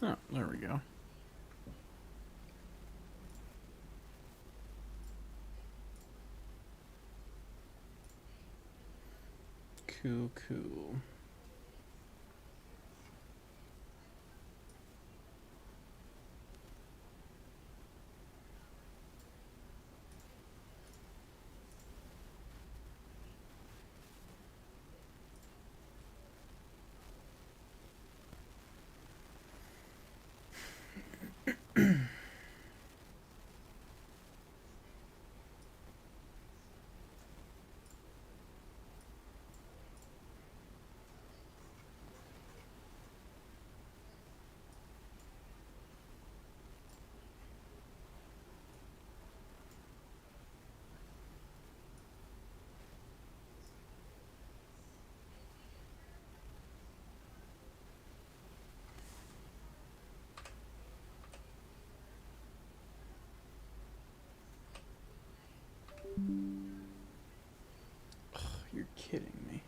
Oh, there we go. Cool, cool. You're kidding me.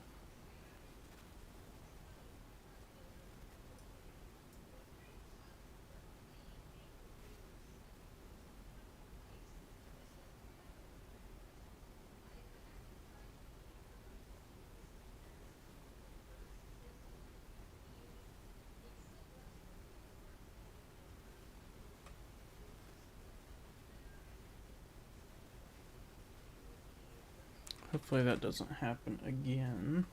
Hopefully that doesn't happen again.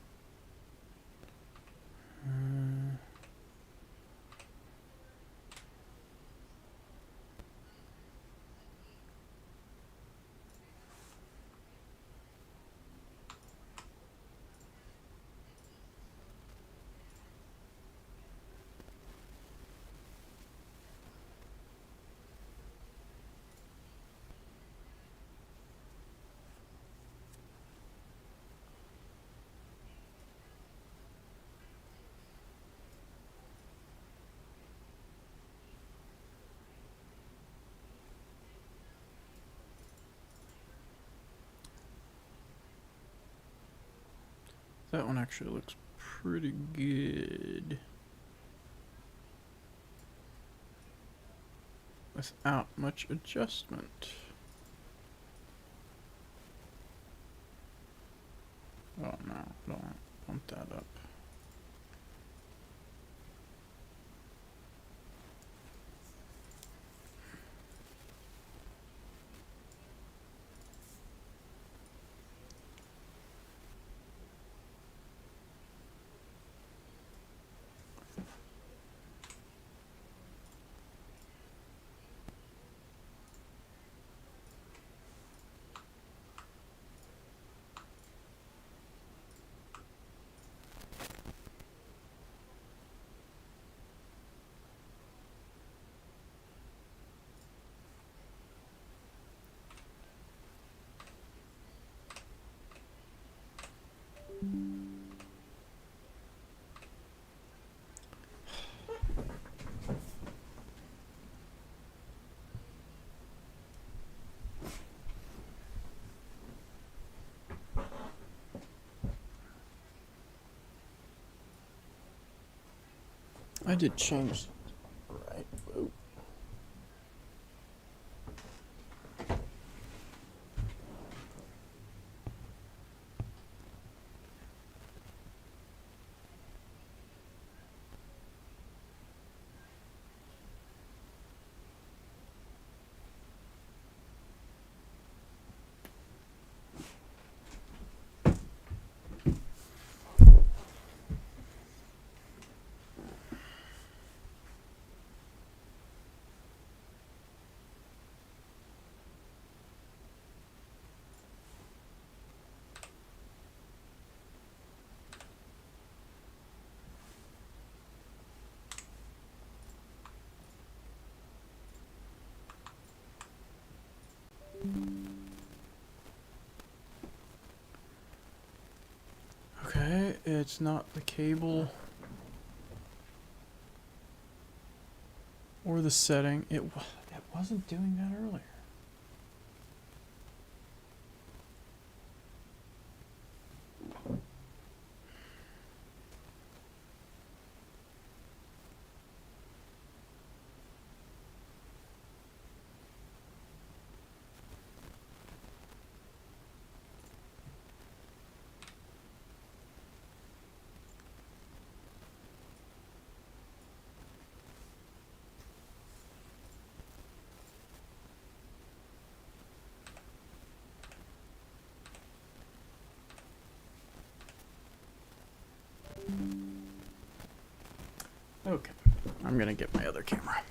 That one actually looks pretty good. Without much adjustment. Oh no, don't bump that up. I did change. Right. Whoa. Okay, it's not the cable or the setting. It wasn't doing that earlier. Okay, I'm gonna get my other camera.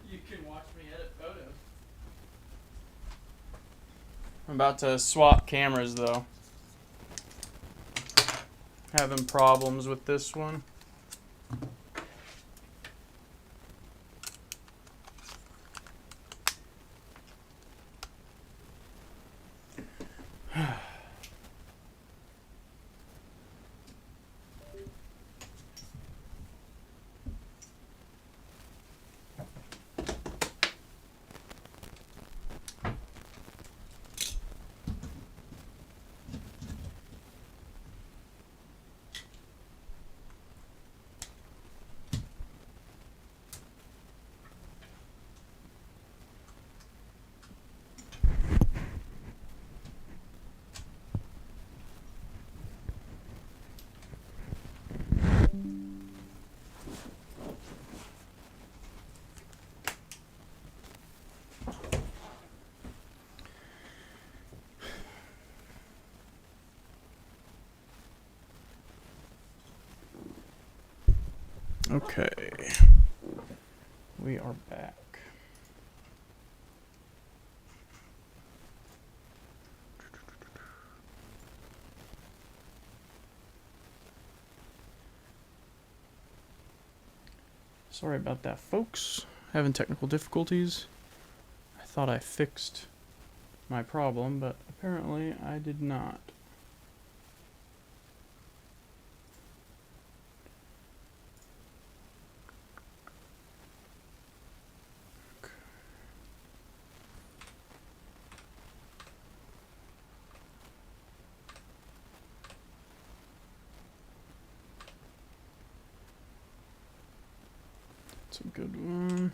You can watch me edit photos. I'm about to swap cameras though. Having problems with this one. Okay. We are back. Sorry about that, folks. Having technical difficulties. I thought I fixed my problem, but apparently I did not. That's a good one.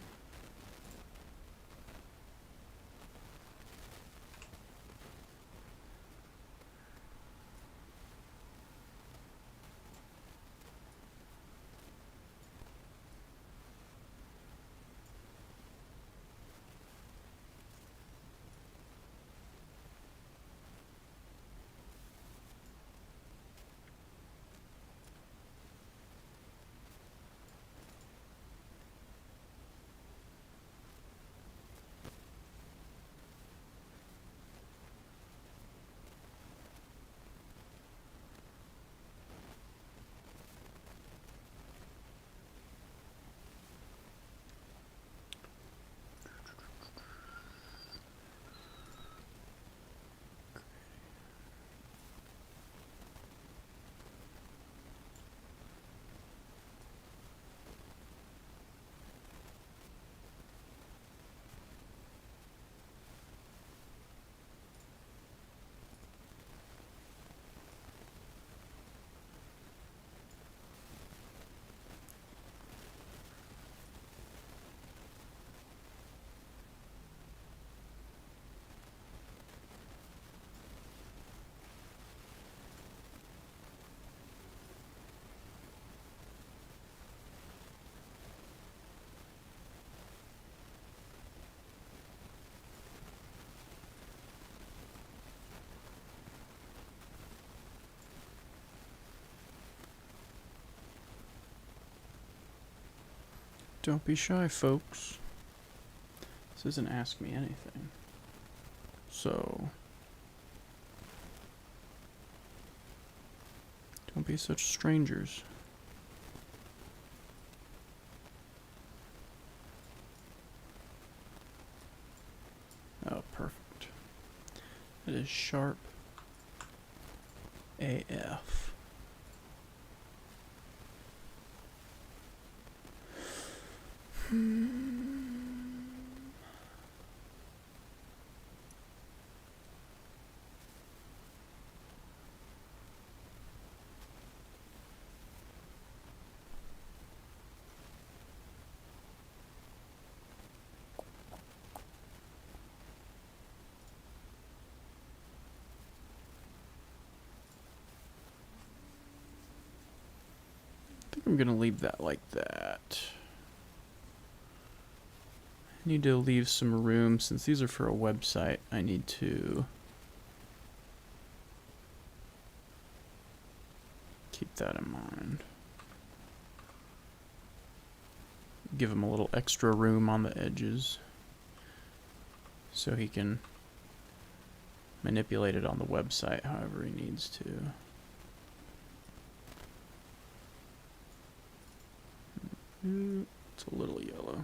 Don't be shy, folks. This isn't Ask Me Anything. So, don't be such strangers. Oh, perfect. It is sharp AF. I'm gonna leave that like that. I need to leave some room, since these are for a website, I need to keep that in mind. Give him a little extra room on the edges so he can manipulate it on the website however he needs to. It's a little yellow.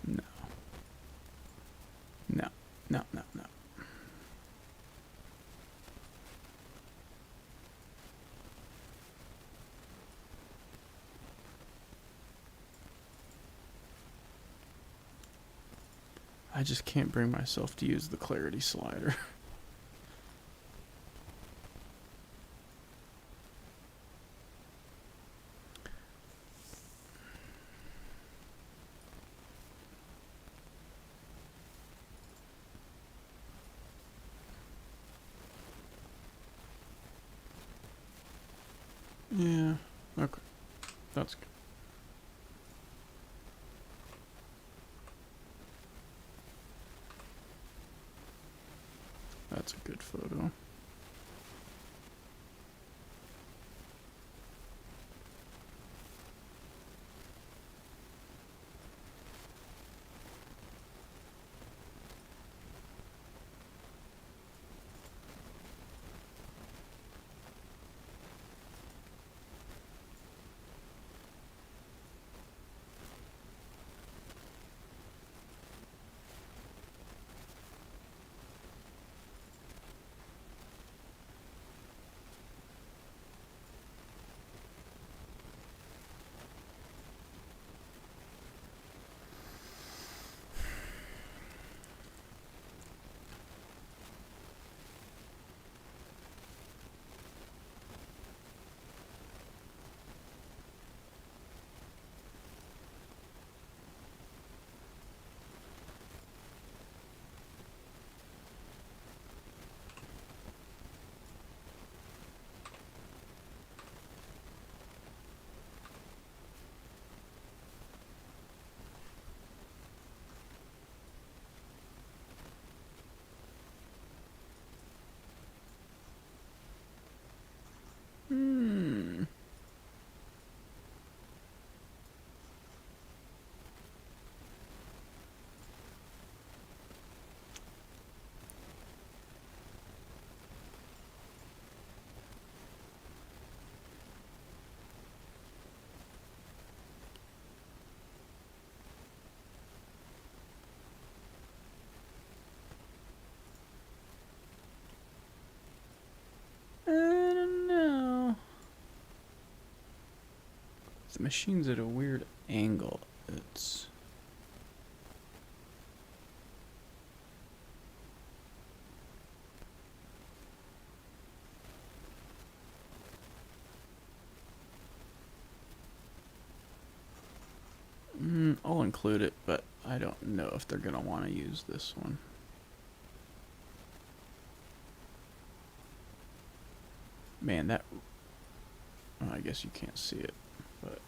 No. No. No, no, no. I just can't bring myself to use the clarity slider. Yeah, okay. That's good. That's a good photo. Hmm. I don't know. The machine's at a weird angle. It's... I'll include it, but I don't know if they're gonna want to use this one. Man, that... Oh, I guess you can't see it, but...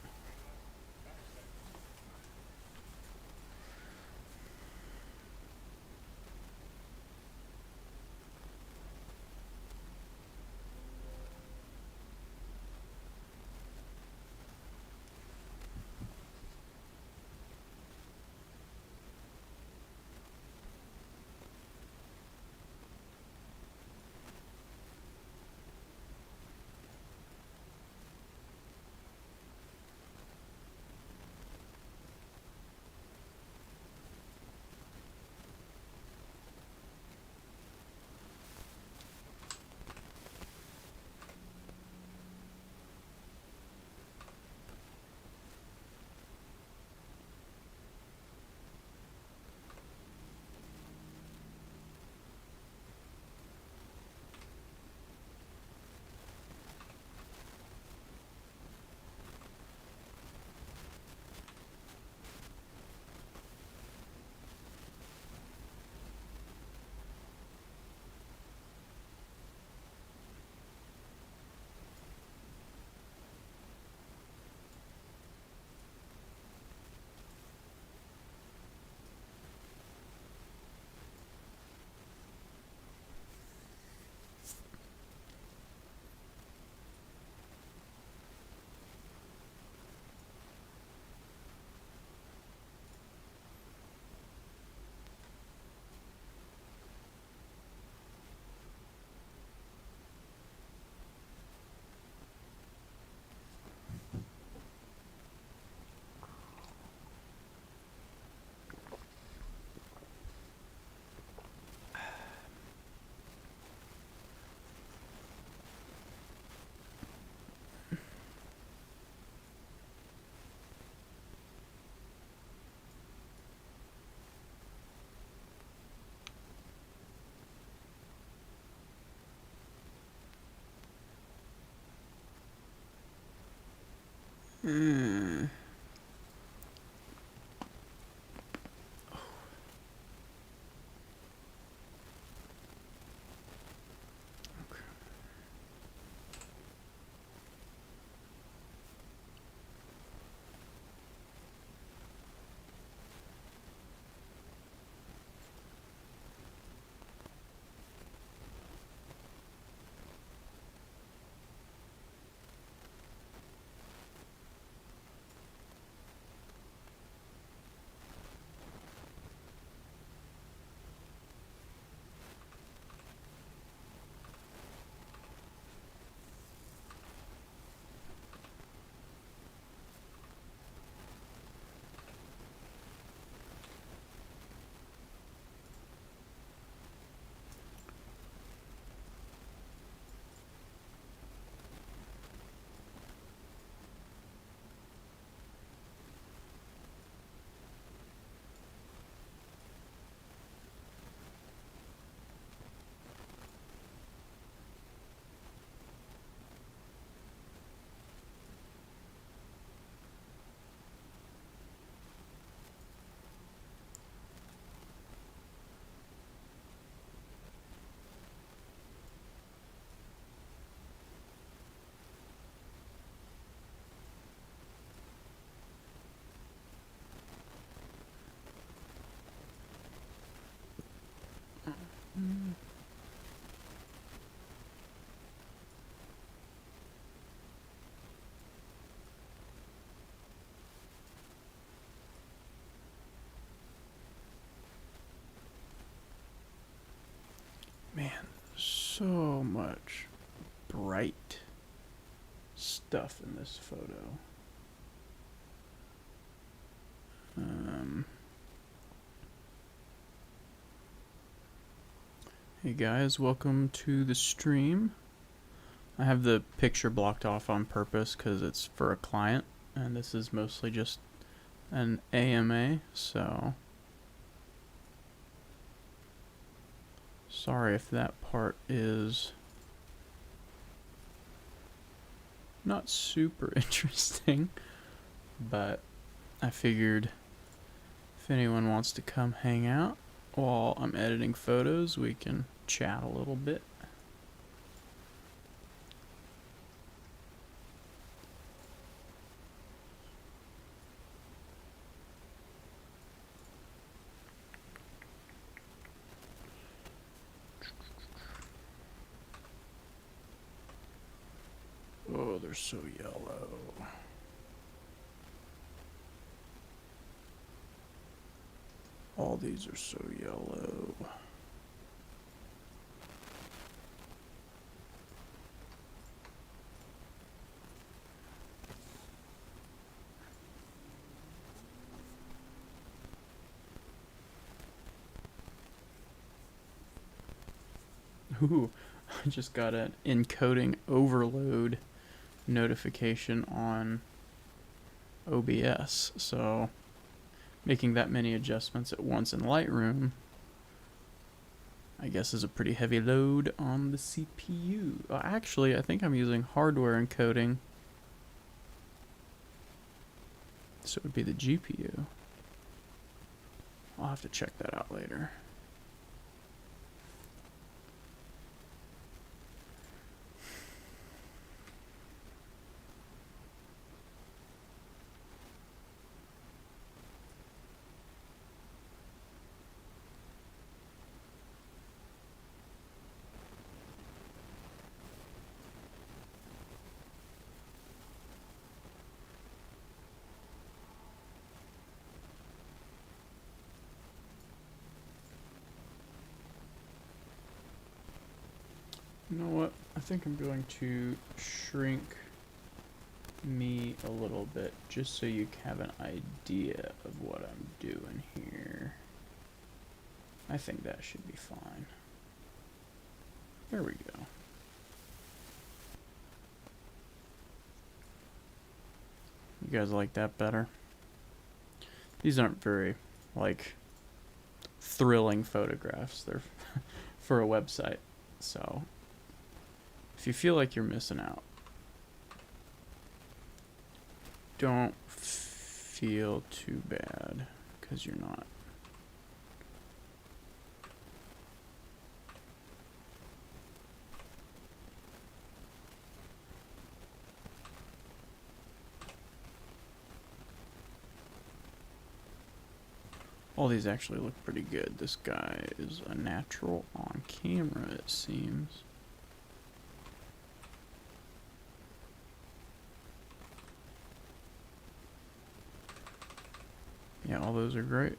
Mm. Man, so much bright stuff in this photo. Hey guys, welcome to the stream. I have the picture blocked off on purpose because it's for a client, and this is mostly just an AMA, so sorry if that part is not super interesting, but I figured if anyone wants to come hang out while I'm editing photos, we can chat a little bit. Oh, they're so yellow. All these are so yellow. Ooh, I just got an encoding overload notification on OBS, so making that many adjustments at once in Lightroom, I guess, is a pretty heavy load on the CPU. Actually, I think I'm using hardware encoding, so it would be the GPU. I'll have to check that out later. You know what? I think I'm going to shrink me a little bit just so you have an idea of what I'm doing here. I think that should be fine. There we go. You guys like that better? These aren't very, like, thrilling photographs. They're for a website. So, if you feel like you're missing out, don't feel too bad, because you're not. All these actually look pretty good. This guy is a natural on camera, it seems. Yeah, all those are great.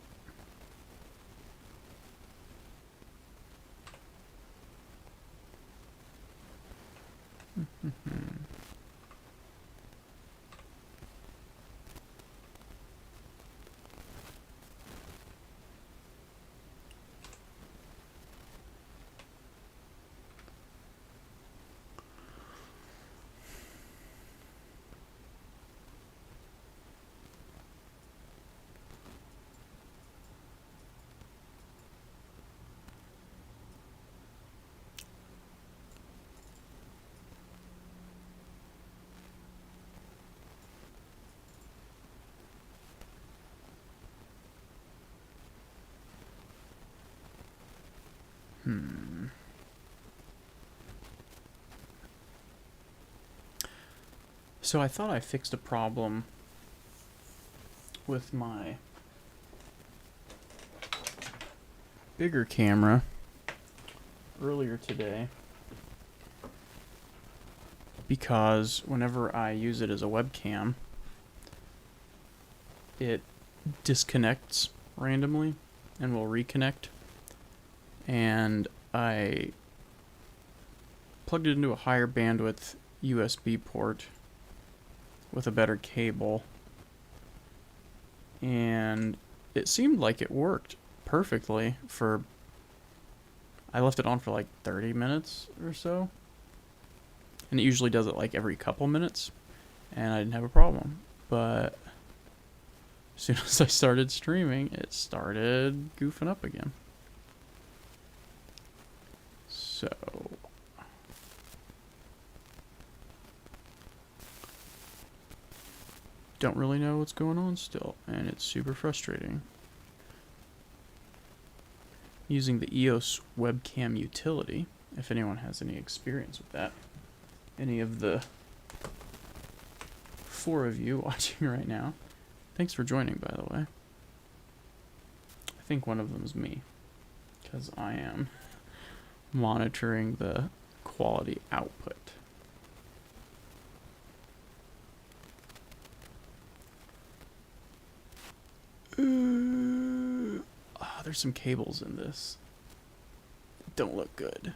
So I thought I fixed a problem with my bigger camera earlier today, because whenever I use it as a webcam, it disconnects randomly and will reconnect. And I plugged it into a higher bandwidth USB port with a better cable, and it seemed like it worked perfectly for, I left it on for like 30 minutes or so, and it usually does it like every couple minutes, and I didn't have a problem. But as soon as I started streaming, it started goofing up again. So don't really know what's going on still, and it's super frustrating. Using the EOS webcam utility, if anyone has any experience with that. Any of the 4 of you watching right now. Thanks for joining, by the way. I think one of them is me, because I am monitoring the quality output. There's some cables in this that don't look good.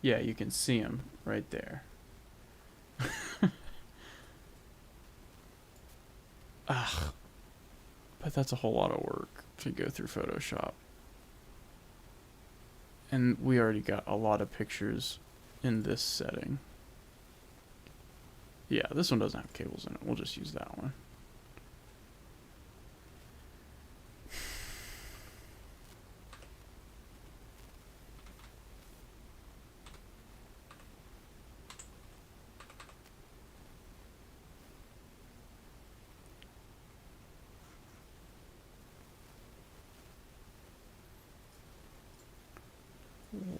Yeah, you can see them right there. Ugh. But that's a whole lot of work to go through Photoshop. And we already got a lot of pictures in this setting. Yeah, this one doesn't have cables in it. We'll just use that one.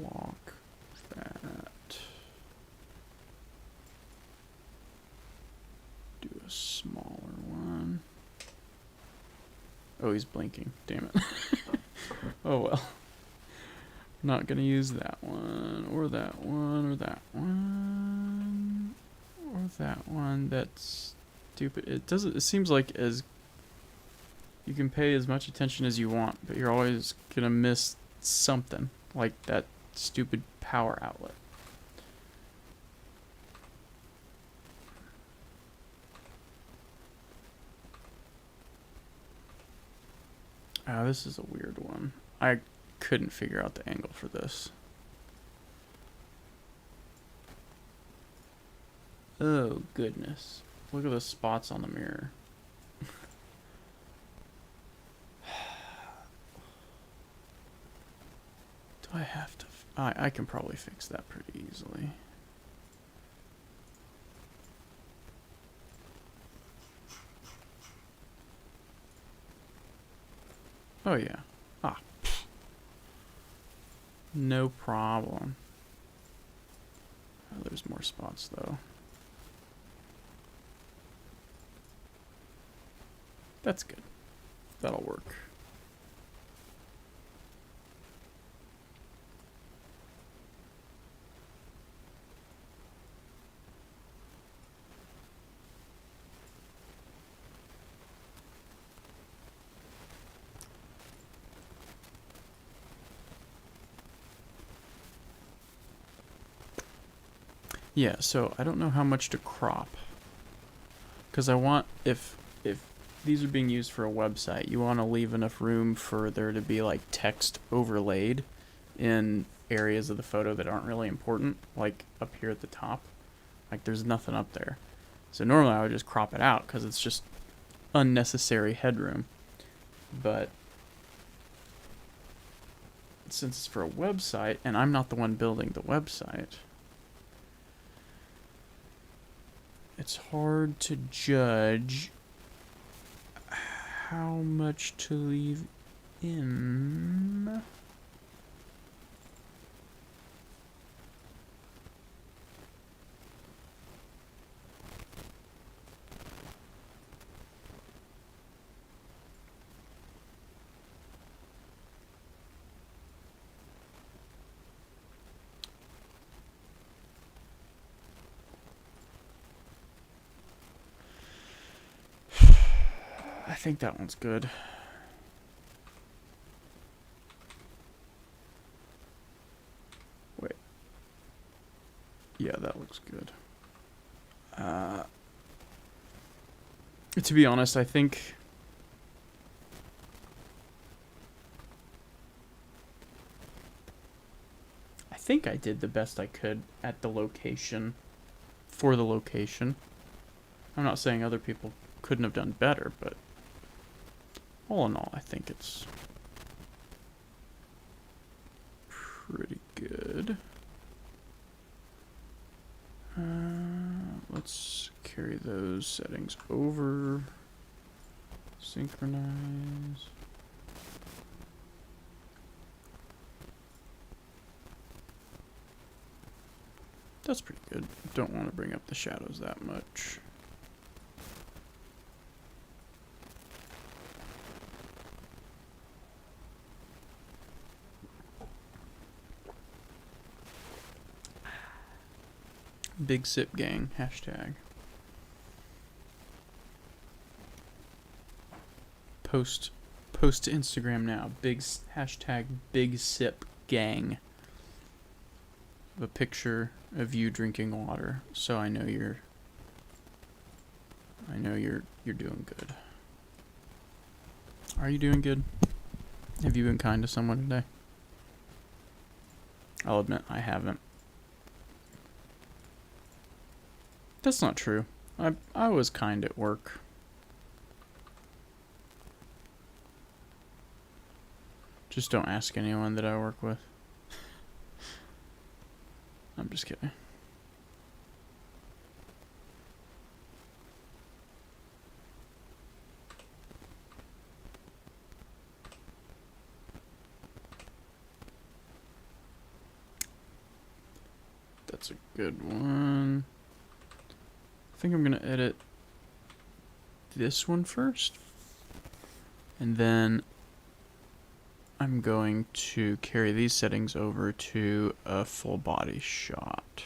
Lock that. Do a smaller one. Oh, he's blinking. Damn it. Oh well. Not gonna use that one, or that one, or that one, or that one. That's stupid. It doesn't. It seems like as you can pay as much attention as you want, but you're always gonna miss something, like that stupid power outlet. This is a weird one. I couldn't figure out the angle for this. Oh goodness. Look at the spots on the mirror. Do I have to... I can probably fix that pretty easily. Oh yeah. Ah. No problem. Oh, there's more spots though. That's good. That'll work. Yeah, so I don't know how much to crop. Because I want, if these are being used for a website, you want to leave enough room for there to be like text overlaid in areas of the photo that aren't really important, like up here at the top. Like there's nothing up there. So normally I would just crop it out because it's just unnecessary headroom. But since it's for a website and I'm not the one building the website, it's hard to judge how much to leave in. I think that one's good. Wait. Yeah, that looks good. To be honest, I think I did the best I could at the location for the location. I'm not saying other people couldn't have done better, but all in all, I think it's pretty good. Let's carry those settings over. Synchronize. That's pretty good. Don't want to bring up the shadows that much. Big Sip Gang, hashtag. Post to Instagram now. Hashtag Big Sip Gang. A picture of you drinking water, so I know you're doing good. Are you doing good? Have you been kind to someone today? I'll admit I haven't. That's not true. I was kind at work. Just don't ask anyone that I work with. I'm just kidding. That's a good one. I think I'm gonna edit this one first. And then I'm going to carry these settings over to a full body shot.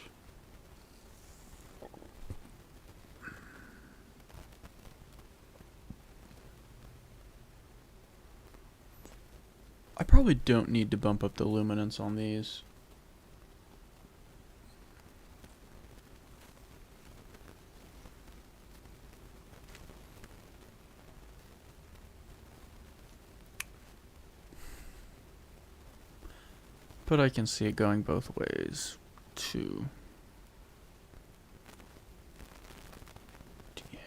I probably don't need to bump up the luminance on these. But I can see it going both ways, too.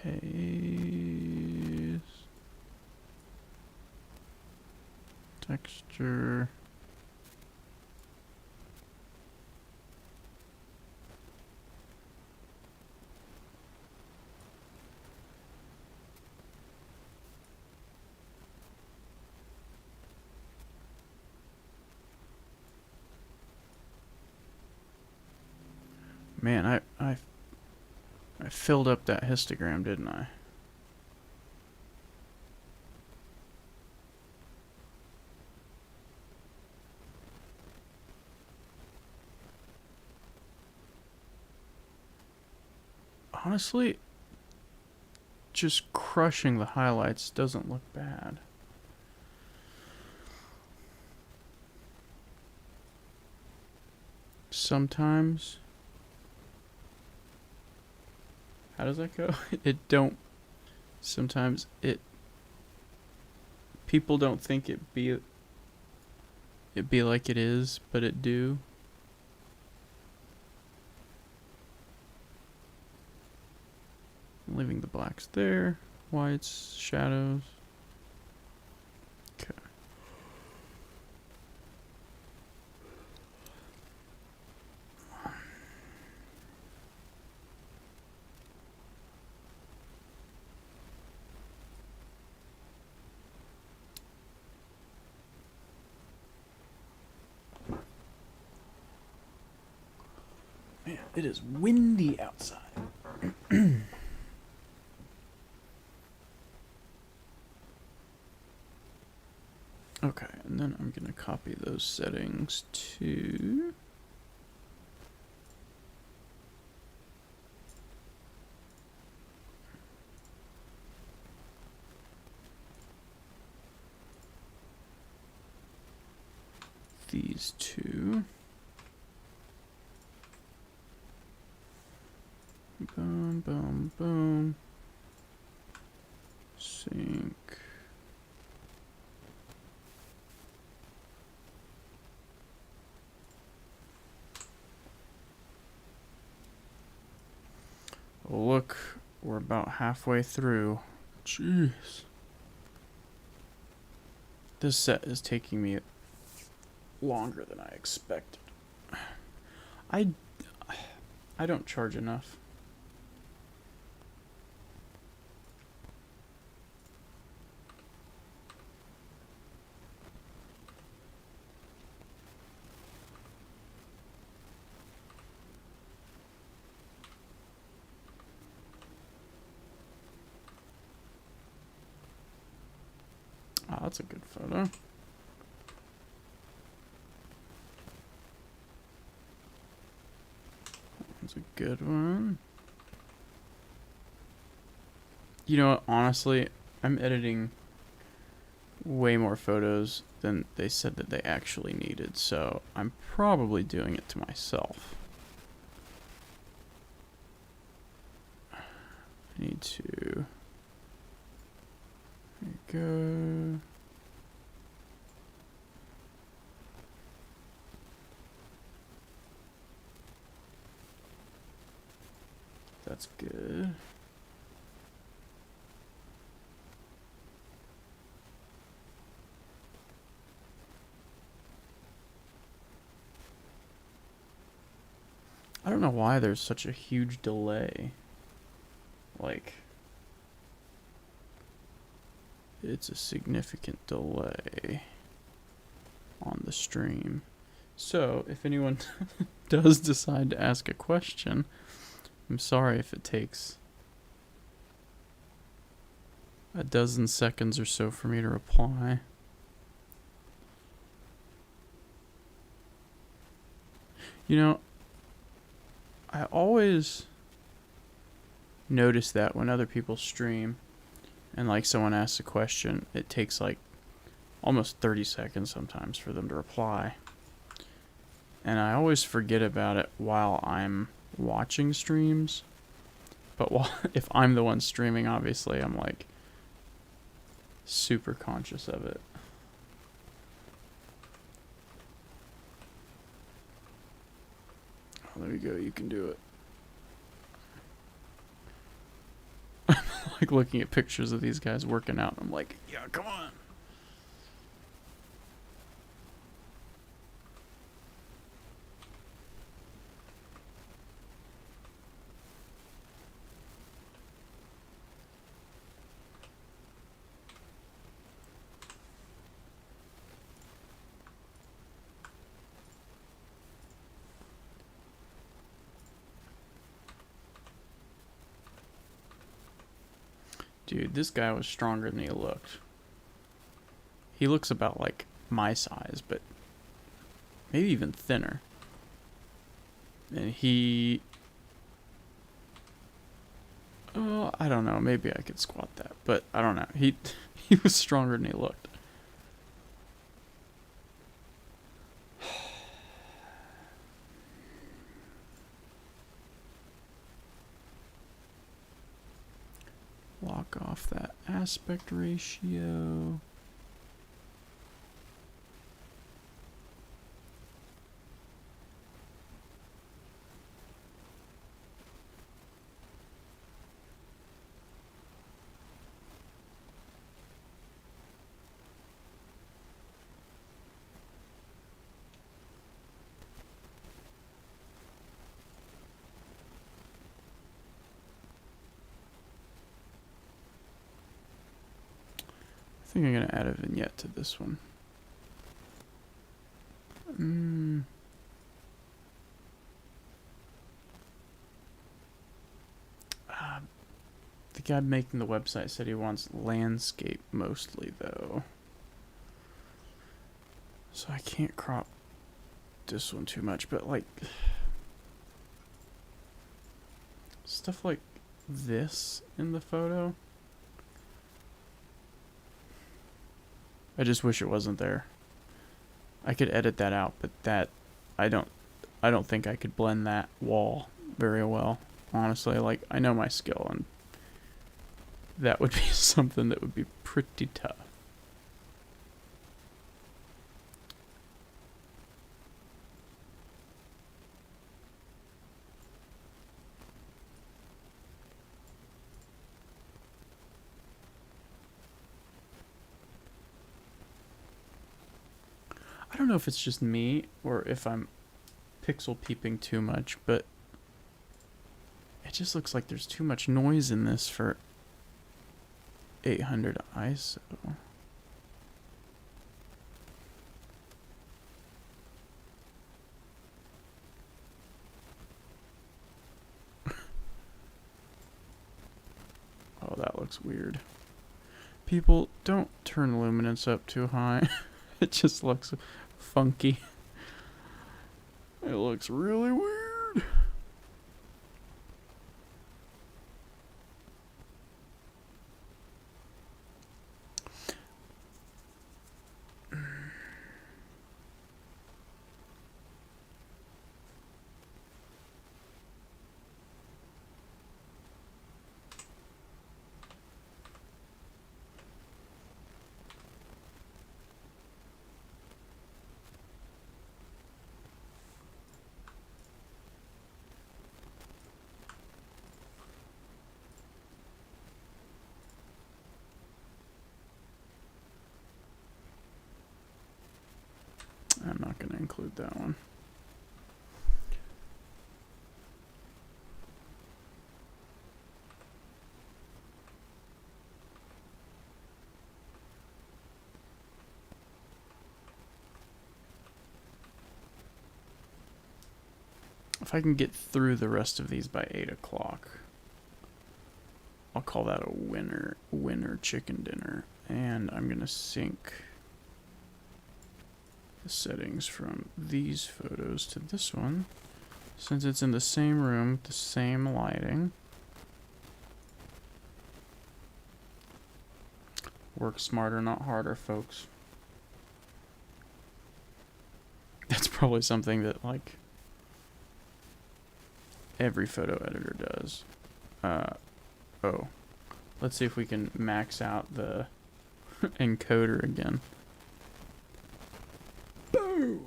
Dehaze. Texture. Man, I filled up that histogram, didn't I? Honestly, just crushing the highlights doesn't look bad. Sometimes, how does that go? Sometimes people don't think it be like it is, but it do. Leaving the blacks there, whites, shadows. Okay. Man, it is windy outside. Okay, and then I'm gonna copy those settings to these two. Boom, boom, boom. Sync. Look, we're about halfway through. Jeez. This set is taking me longer than I expected. I don't charge enough. Oh, that's a good photo. That's a good one. You know what, honestly, I'm editing way more photos than they said that they actually needed, so I'm probably doing it to myself. I need to... There you go. That's good. I don't know why there's such a huge delay. Like, it's a significant delay on the stream. So, if anyone does decide to ask a question, I'm sorry if it takes a dozen seconds or so for me to reply. You know, I always notice that when other people stream and like someone asks a question, it takes like almost 30 seconds sometimes for them to reply. And I always forget about it while I'm watching streams. But if I'm the one streaming, obviously, I'm like super conscious of it. Oh, there you go, you can do it. Like looking at pictures of these guys working out. I'm like, yeah, come on. Dude, this guy was stronger than he looked. He looks about like my size, but maybe even thinner. And he... Oh, I don't know. Maybe I could squat that, but I don't know. He was stronger than he looked. Lock off that aspect ratio. I think I'm going to add a vignette to this one. The guy making the website said he wants landscape mostly, though. So I can't crop this one too much, but like... stuff like this in the photo. I just wish it wasn't there. I could edit that out, but that I don't think I could blend that wall very well. Honestly, like I know my skill, and that would be something that would be pretty tough. I don't know if it's just me or if I'm pixel peeping too much, but it just looks like there's too much noise in this for 800 ISO. Oh, that looks weird. People, don't turn luminance up too high. It just looks funky. It looks really weird. I'm not going to include that one. If I can get through the rest of these by 8 o'clock, I'll call that a winner chicken dinner. And I'm going to sync the settings from these photos to this one, since it's in the same room, the same lighting. Work smarter, not harder, folks. That's probably something that, like, every photo editor does. Oh. Let's see if we can max out the encoder again. Boom!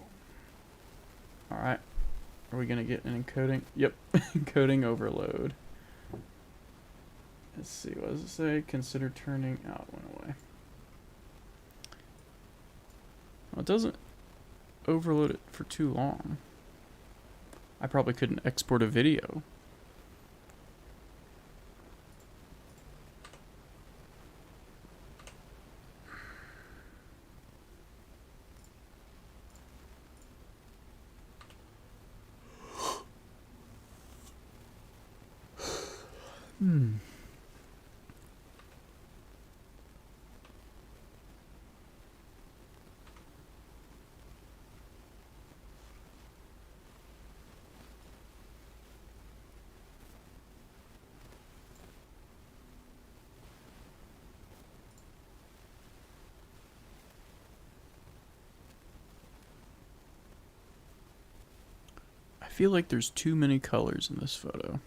Alright. Are we gonna get an encoding? Yep. Encoding overload. Let's see, what does it say? Consider turning out, went away. Well, it doesn't overload it for too long. I probably couldn't export a video. feel like there's too many colors in this photo.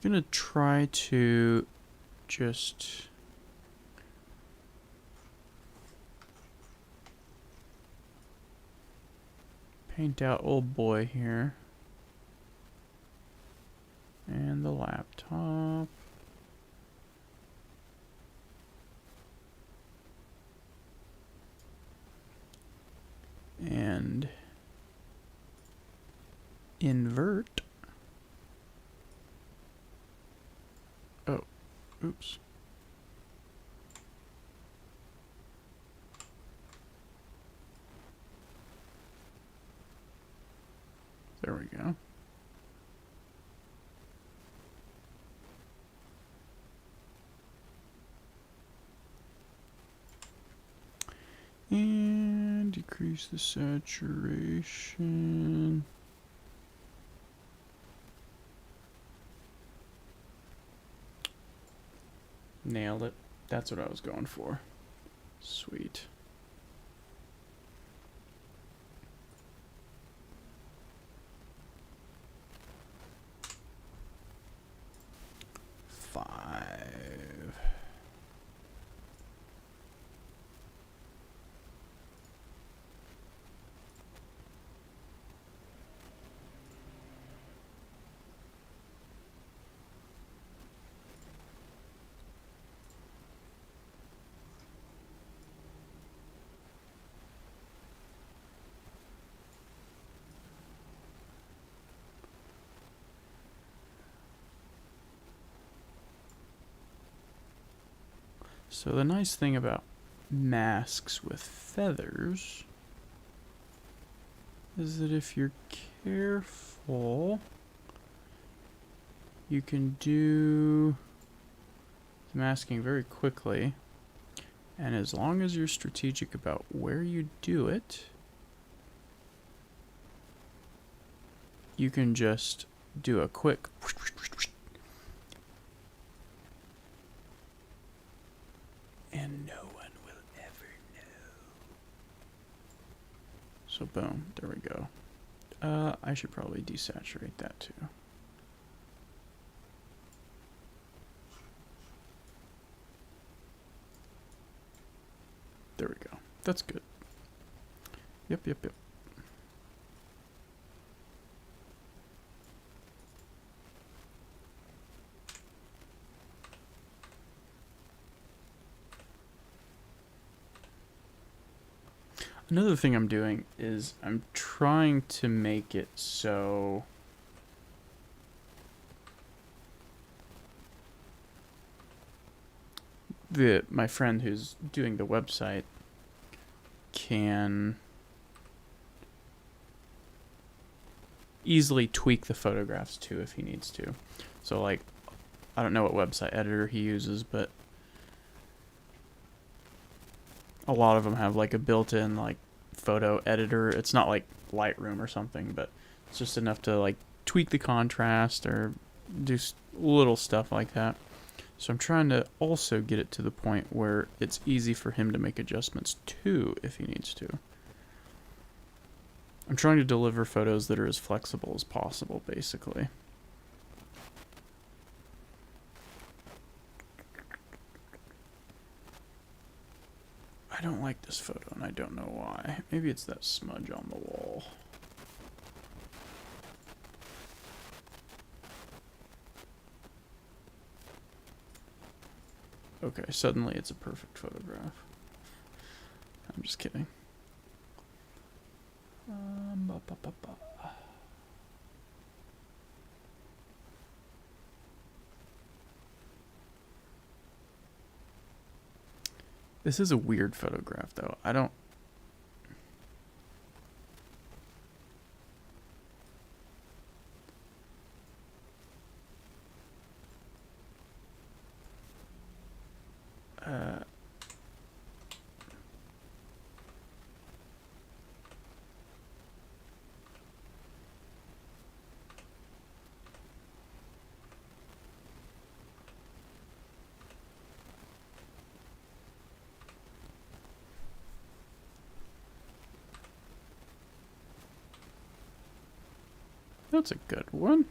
I'm gonna try to just paint out old boy here. And the laptop. And invert. Oh, oops. There we go. And decrease the saturation. Nailed it. That's what I was going for. Sweet. So the nice thing about masks with feathers is that if you're careful, you can do the masking very quickly. And as long as you're strategic about where you do it, you can just do a quick and no one will ever know. So boom, there we go. I should probably desaturate that too. There we go. That's good. Yep. Another thing I'm doing is I'm trying to make it so my friend who's doing the website can easily tweak the photographs too if he needs to. So like, I don't know what website editor he uses, but a lot of them have like a built-in like photo editor. It's not like Lightroom or something, but it's just enough to like tweak the contrast or do little stuff like that. So I'm trying to also get it to the point where it's easy for him to make adjustments too if he needs to. I'm trying to deliver photos that are as flexible as possible, basically. I don't like this photo, and I don't know why. Maybe it's that smudge on the wall. Okay, suddenly it's a perfect photograph. I'm just kidding. This is a weird photograph, though. I don't... That's a good one.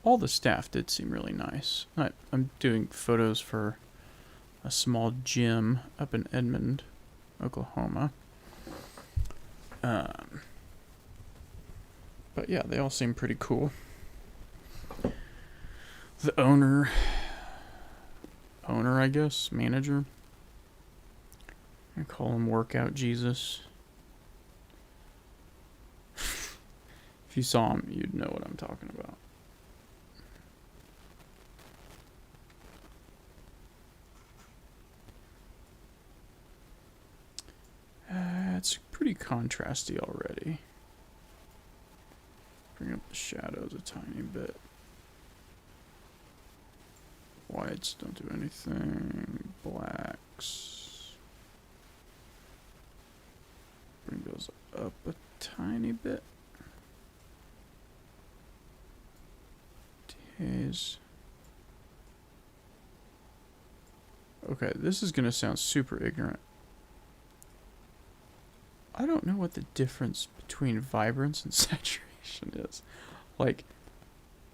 All the staff did seem really nice. I'm doing photos for a small gym up in Edmond, Oklahoma. But yeah, they all seem pretty cool. The owner, I guess, manager. I call him Workout Jesus. If you saw him, you'd know what I'm talking about. It's pretty contrasty already. Bring up the shadows a tiny bit. Whites don't do anything. Blacks. Bring those up a tiny bit. Days. Okay, this is gonna sound super ignorant. I don't know what the difference between vibrance and saturation is. Like,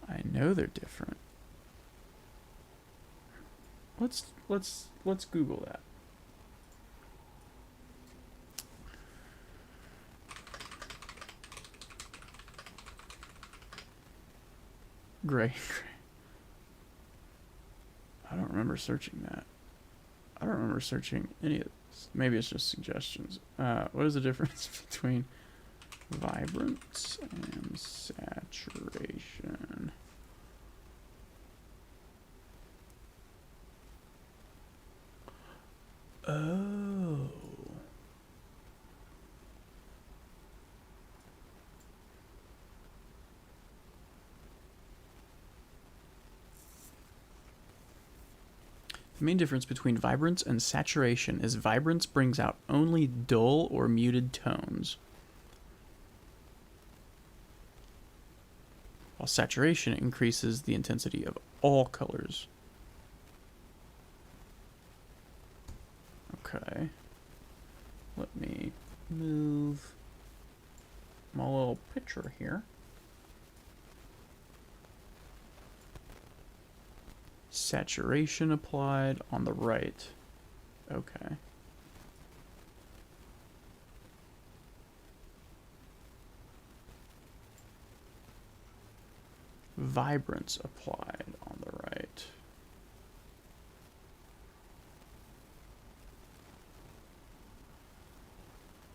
I know they're different. Let's Google that. Gray. I don't remember searching that. I don't remember searching any of this. Maybe it's just suggestions. What is the difference between vibrance and saturation? Oh. The main difference between vibrance and saturation is vibrance brings out only dull or muted tones, while saturation increases the intensity of all colors. Okay. Let me move my little picture here. Saturation applied on the right. Okay. Vibrance applied on the right.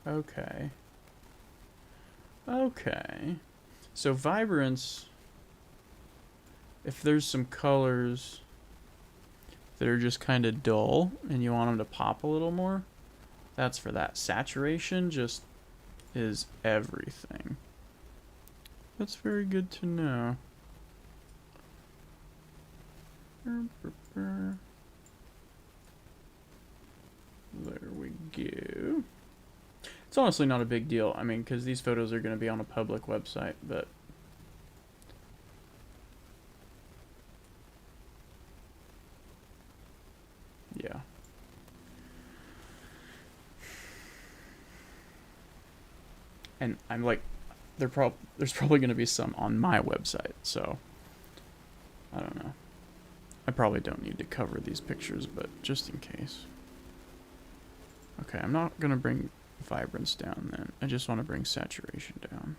Okay. Okay. So vibrance, if there's some colors that are just kind of dull and you want them to pop a little more, that's for that. Saturation just is everything. That's very good to know. There we go. It's honestly not a big deal. I mean, because these photos are going to be on a public website, but yeah. And I'm like, there's probably going to be some on my website, so I don't know. I probably don't need to cover these pictures, but just in case. Okay, I'm not going to bring vibrance down then. I just want to bring saturation down.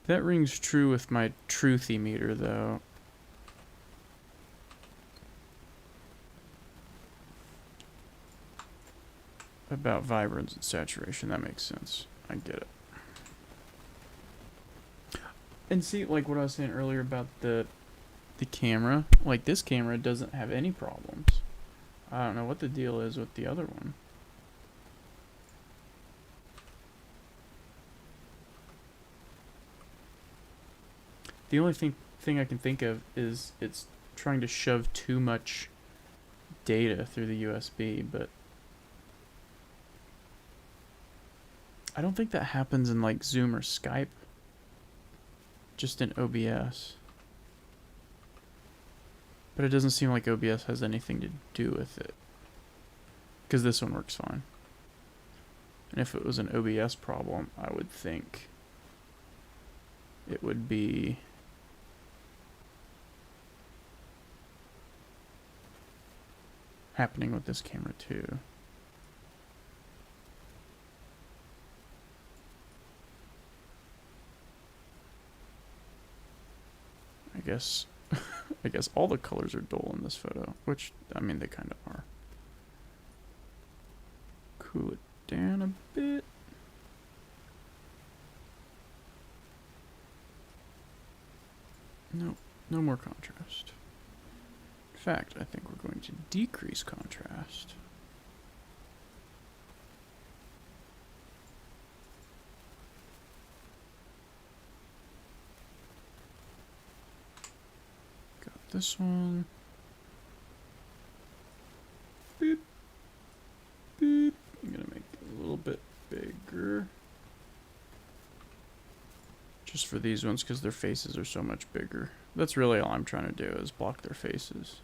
That rings true with my truthy meter, though. About vibrance and saturation, that makes sense. I get it. And see, like what I was saying earlier about the camera, like this camera doesn't have any problems. I don't know what the deal is with the other one. The only thing I can think of is it's trying to shove too much data through the USB, but I don't think that happens in like Zoom or Skype. Just in OBS. But it doesn't seem like OBS has anything to do with it. Because this one works fine. And if it was an OBS problem, I would think it would be happening with this camera too. I guess all the colors are dull in this photo, which, I mean, they kind of are. Cool it down a bit. Nope, no more contrast. In fact, I think we're going to decrease contrast. Got this one. Boop. Boop. I'm gonna make it a little bit bigger. Just for these ones, because their faces are so much bigger. That's really all I'm trying to do, is block their faces.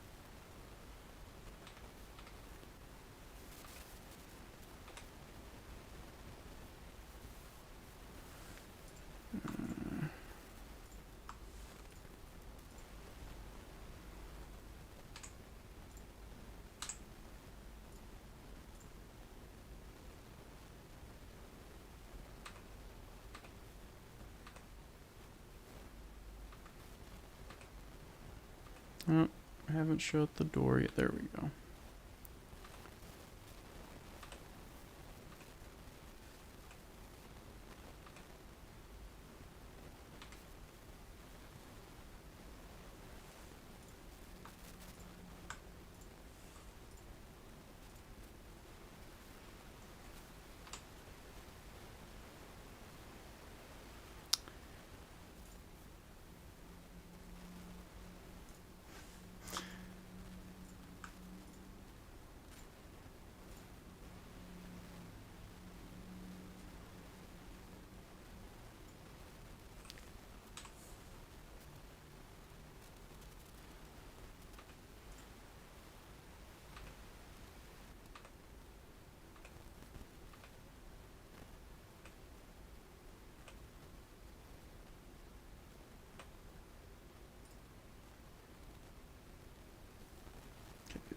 Oh, I haven't shut the door yet. There we go.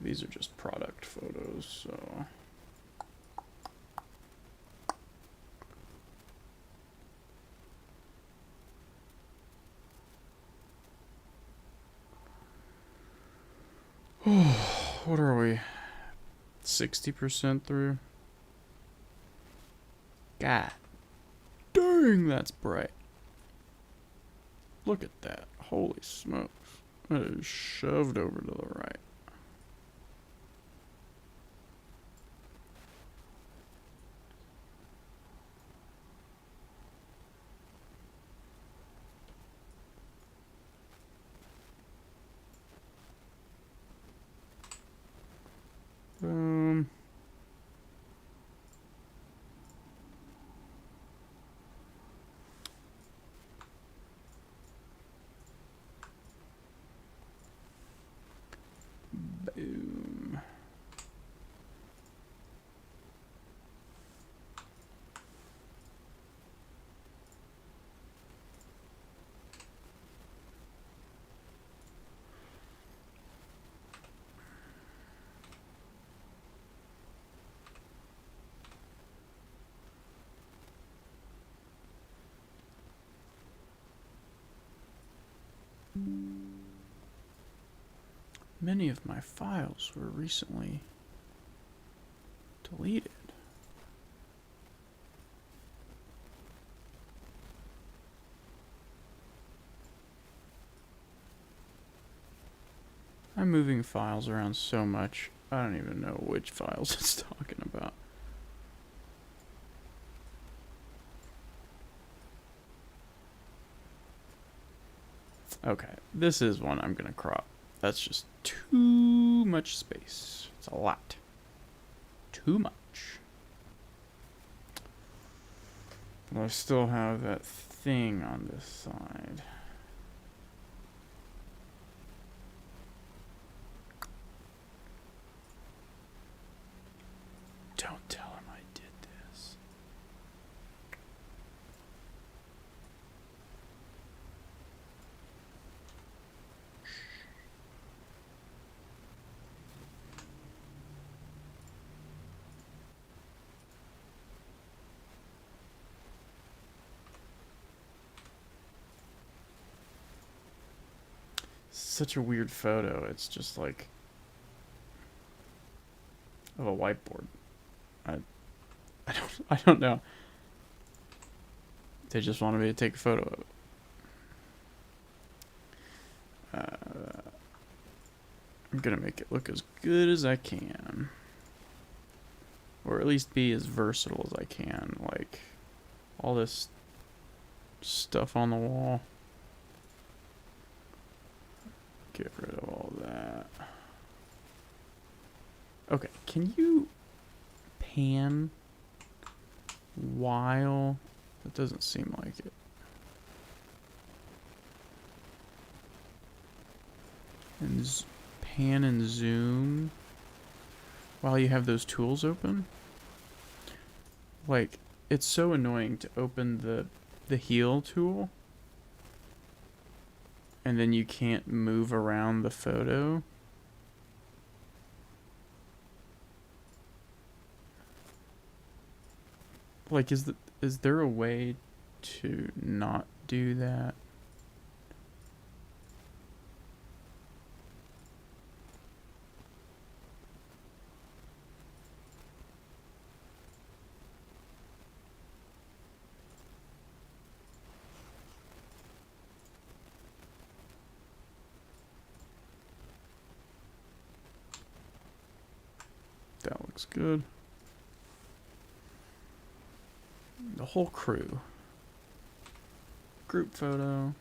These are just product photos, so... What are we? 60% through? God dang, that's bright. Look at that. Holy smokes. That is shoved over to the right. Boom. Boom. Many of my files were recently deleted. I'm moving files around so much, I don't even know which files it's talking about. Okay, this is one I'm gonna crop. That's just too much space. It's a lot. Too much. But I still have that thing on this side. such a weird photo. It's just like of a whiteboard. I I don't know. They just wanted me to take a photo of it. I'm gonna make it look as good as I can. Or at least be as versatile as I can. Like, all this stuff on the wall. Get rid of all that. Okay, can you pan while... That doesn't seem like it. And pan and zoom while you have those tools open. Like, it's so annoying to open the heal tool and then you can't move around the photo. Like, is there a way to not do that? That looks good. The whole crew. Group photo.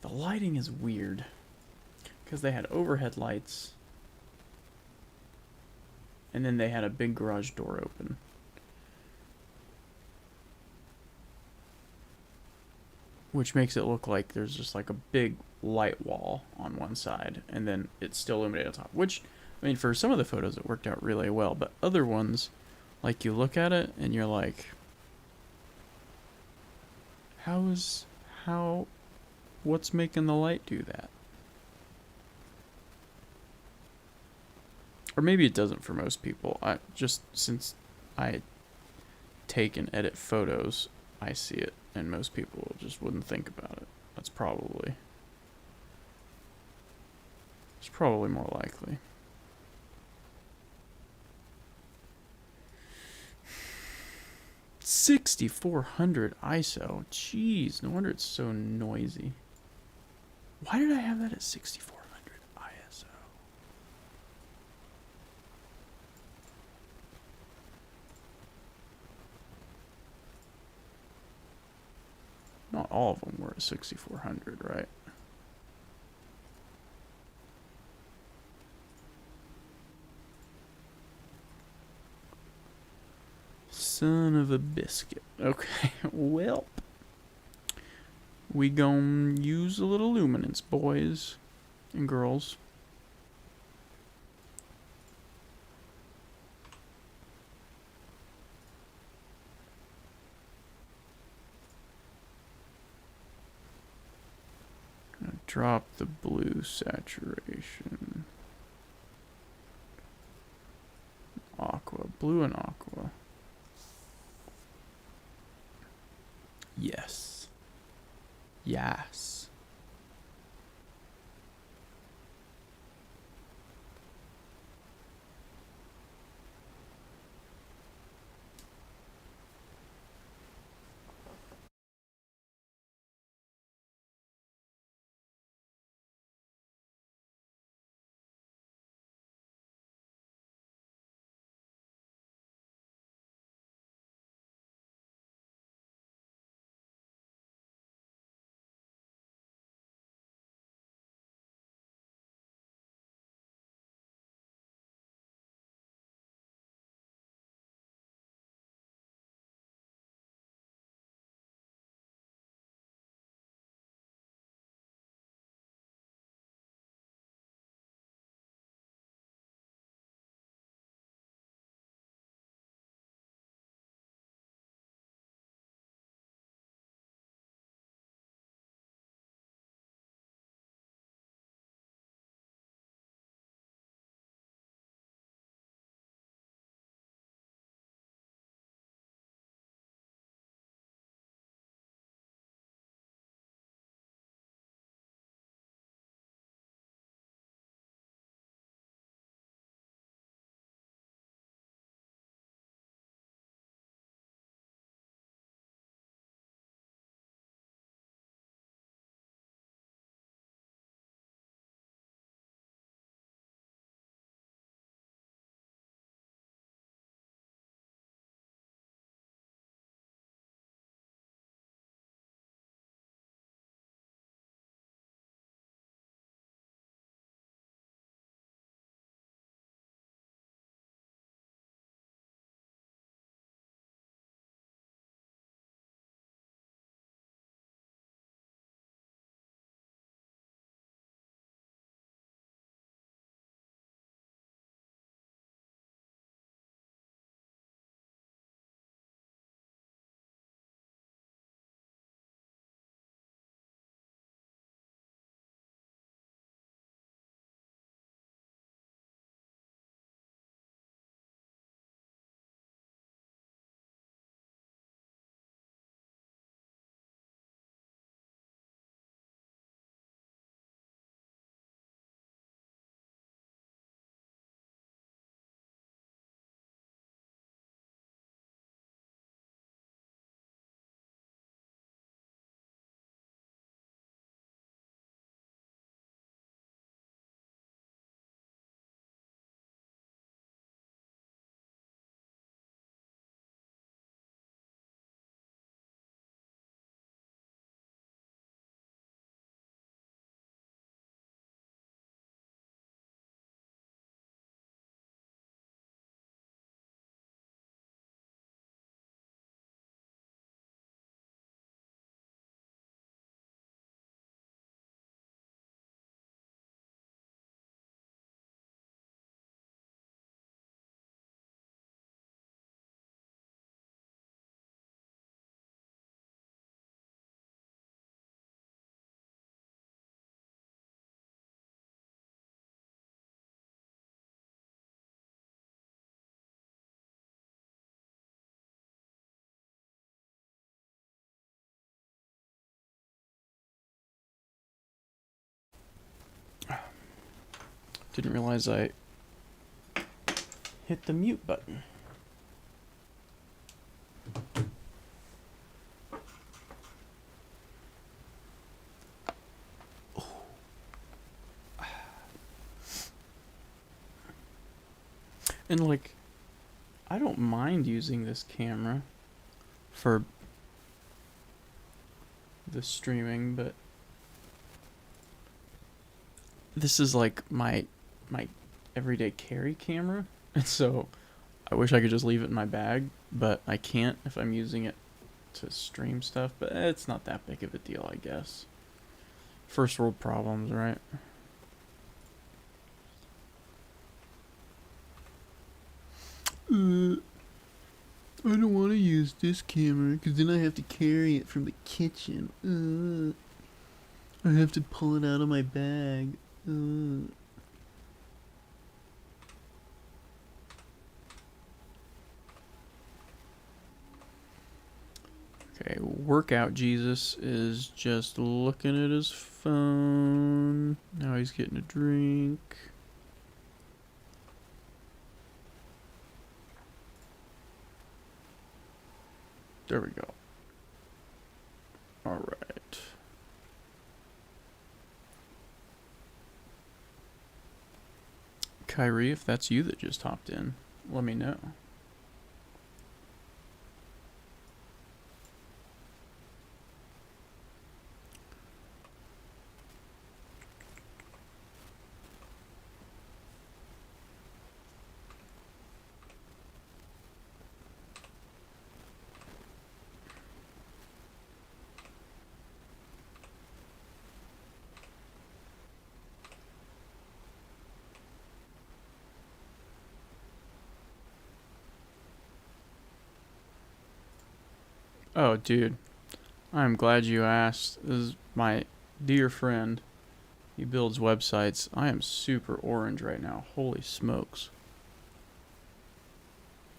The lighting is weird because they had overhead lights and then they had a big garage door open. Which makes it look like there's just like a big light wall on one side and then it's still illuminated on top. Which, I mean, for some of the photos it worked out really well, but other ones, like, you look at it and you're like, what's making the light do that? Or maybe it doesn't for most people. Since I take and edit photos, I see it, and most people just wouldn't think about it. It's probably more likely. $6,400 ISO. Jeez, no wonder it's so noisy. Why did I have that at 6,400 ISO? Not all of them were at 6,400, right? Son of a biscuit. Okay, well, we gon' use a little luminance, boys and girls. Gonna drop the blue saturation. Aqua, blue and aqua. Yes. Yes. Didn't realize I hit the mute button. And like, I don't mind using this camera for the streaming, but this is like my everyday carry camera, and so I wish I could just leave it in my bag, but I can't if I'm using it to stream stuff. But it's not that big of a deal, I guess. First world problems, right? I don't want to use this camera because then I have to carry it from the kitchen. I have to pull it out of my bag. Okay, Workout Jesus is just looking at his phone. Now he's getting a drink. There we go. All right. Kyrie, if that's you that just hopped in, let me know. Oh, dude. I'm glad you asked. This is my dear friend. He builds websites. I am super orange right now. Holy smokes.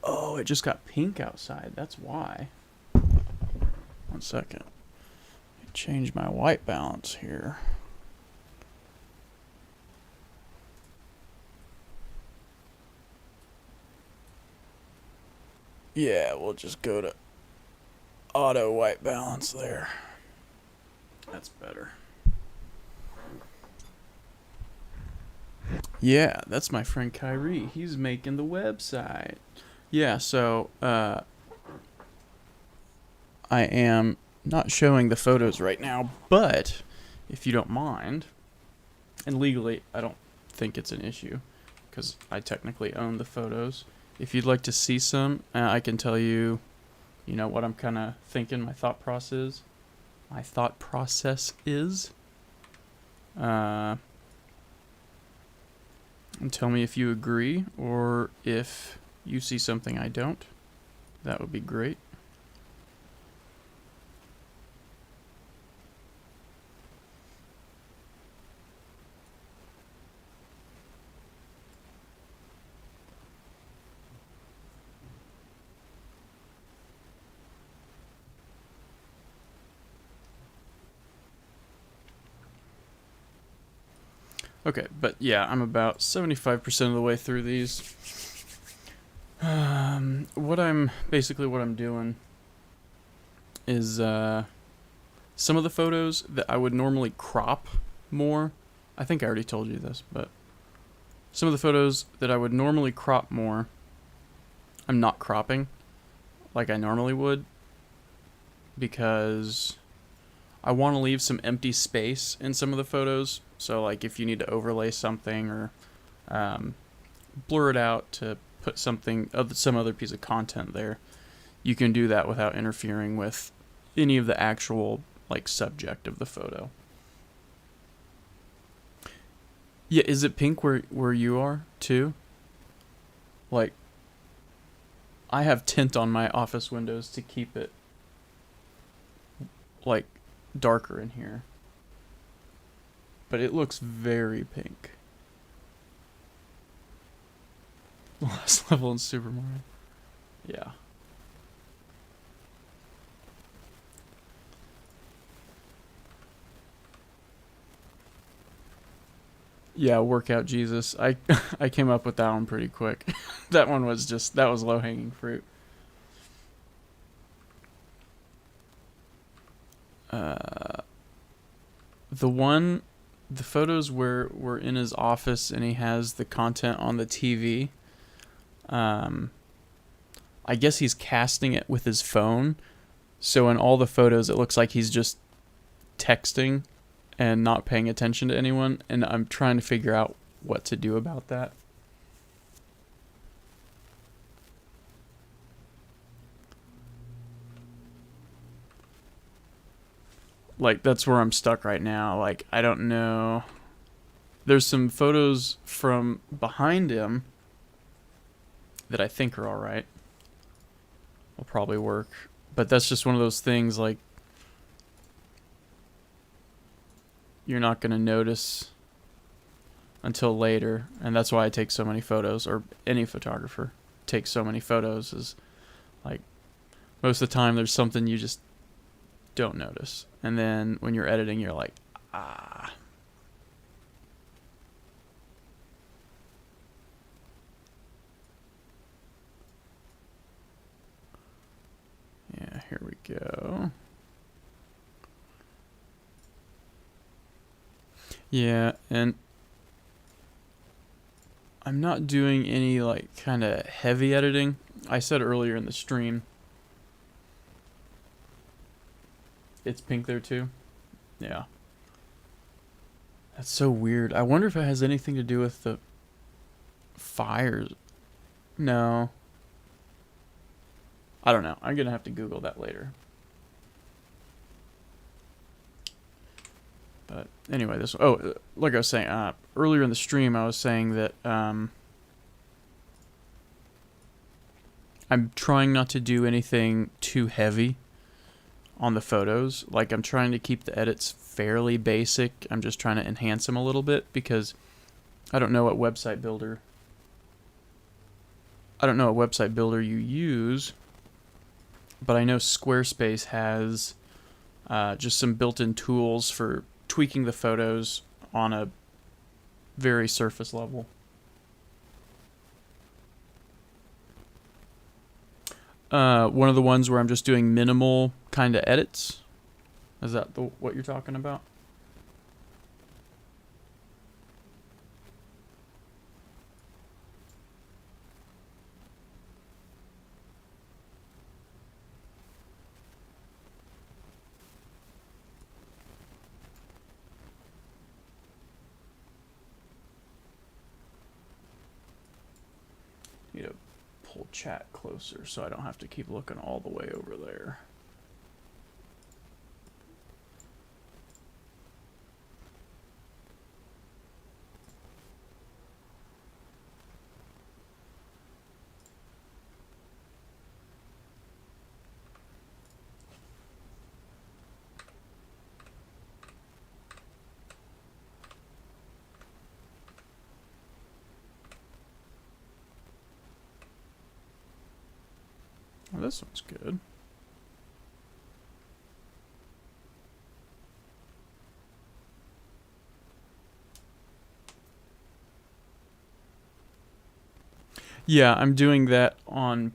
Oh, it just got pink outside. That's why. 1 second. Change my white balance here. Yeah, we'll just go to auto white balance there. That's better. Yeah, that's my friend Kyrie. He's making the website. Yeah, so I am not showing the photos right now, but if you don't mind, and legally I don't think it's an issue because I technically own the photos. If you'd like to see some, I can tell you, what I'm kind of thinking, my thought process is. And tell me if you agree or if you see something I don't. That would be great. Okay, but yeah, I'm about 75% of the way through these. What I'm doing is some of the photos that I would normally crop more. I think I already told you this, but some of the photos that I would normally crop more, I'm not cropping like I normally would because I want to leave some empty space in some of the photos. So like if you need to overlay something or blur it out to put some other piece of content there, you can do that without interfering with any of the actual like subject of the photo. Yeah, is it pink where you are too? Like I have tint on my office windows to keep it like darker in here. But it looks very pink. Last level in Super Mario. Yeah. Yeah, Workout Jesus. I I came up with that one pretty quick. That one was just that was low hanging fruit. Uh, the photos where we're in his office and he has the content on the TV. Um, I guess he's casting it with his phone. So in all the photos, it looks like he's just texting and not paying attention to anyone. And I'm trying to figure out what to do about that. Like, that's where I'm stuck right now. Like, I don't know. There's some photos from behind him that I think are alright. Will probably work. But that's just one of those things, like, you're not going to notice until later. And that's why I take so many photos, or any photographer takes so many photos, is like, most of the time there's something you just don't notice. And then when you're editing, you're like, ah. Yeah, here we go. Yeah, and I'm not doing any like kind of heavy editing. I said earlier in the stream, it's pink there too. Yeah. That's so weird. I wonder if it has anything to do with the fires. No. I don't know. I'm going to have to Google that later. But anyway, this. Oh, like I was saying earlier in the stream, I was saying that I'm trying not to do anything too heavy on the photos. Like, I'm trying to keep the edits fairly basic. I'm just trying to enhance them a little bit because I don't know what website builder. I don't know what website builder you use, but I know Squarespace has just some built-in tools for tweaking the photos on a very surface level. One of the ones where I'm just doing minimal kind of edits. Is that what you're talking about? Need to pull chat closer so I don't have to keep looking all the way over there. Oh, this one's good. Yeah, I'm doing that on...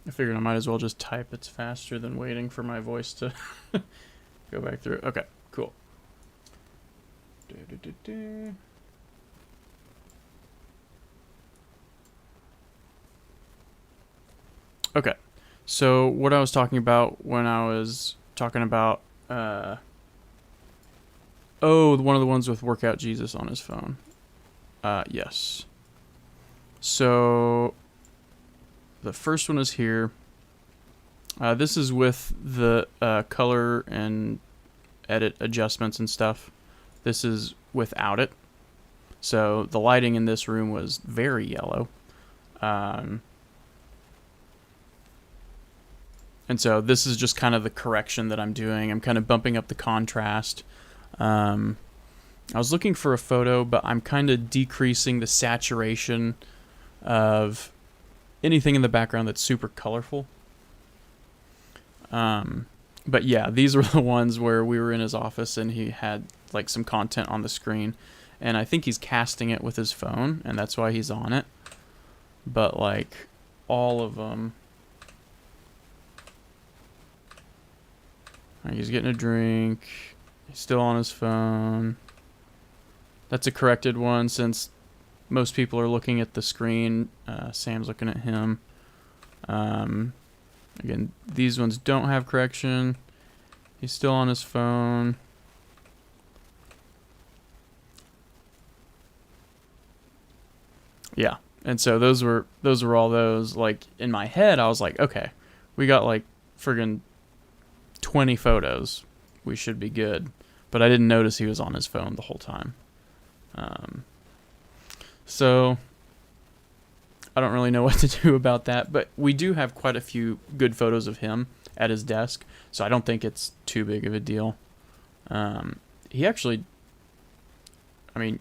I figured I might as well just type. It's faster than waiting for my voice to go back through. Okay, cool. Okay, so what I was talking about when I was talking about, one of the ones with Workout Jesus on his phone. Yes. So the first one is here. This is with the color and edit adjustments and stuff. This is without it. So the lighting in this room was very yellow. And so this is just kind of the correction that I'm doing. I'm kind of bumping up the contrast. I was looking for a photo, but I'm kind of decreasing the saturation of anything in the background that's super colorful. But yeah, these were the ones where we were in his office and he had like some content on the screen, and I think he's casting it with his phone, and that's why he's on it. But like all of them, like he's getting a drink, he's still on his phone. That's a corrected one since most people are looking at the screen. Sam's looking at him. Again, these ones don't have correction. He's still on his phone. Yeah, and so those were all those. Like in my head, I was like, okay, we got like friggin' 20 photos. We should be good. But I didn't notice he was on his phone the whole time. So I don't really know what to do about that, but we do have quite a few good photos of him at his desk, so I don't think it's too big of a deal. He actually, I mean,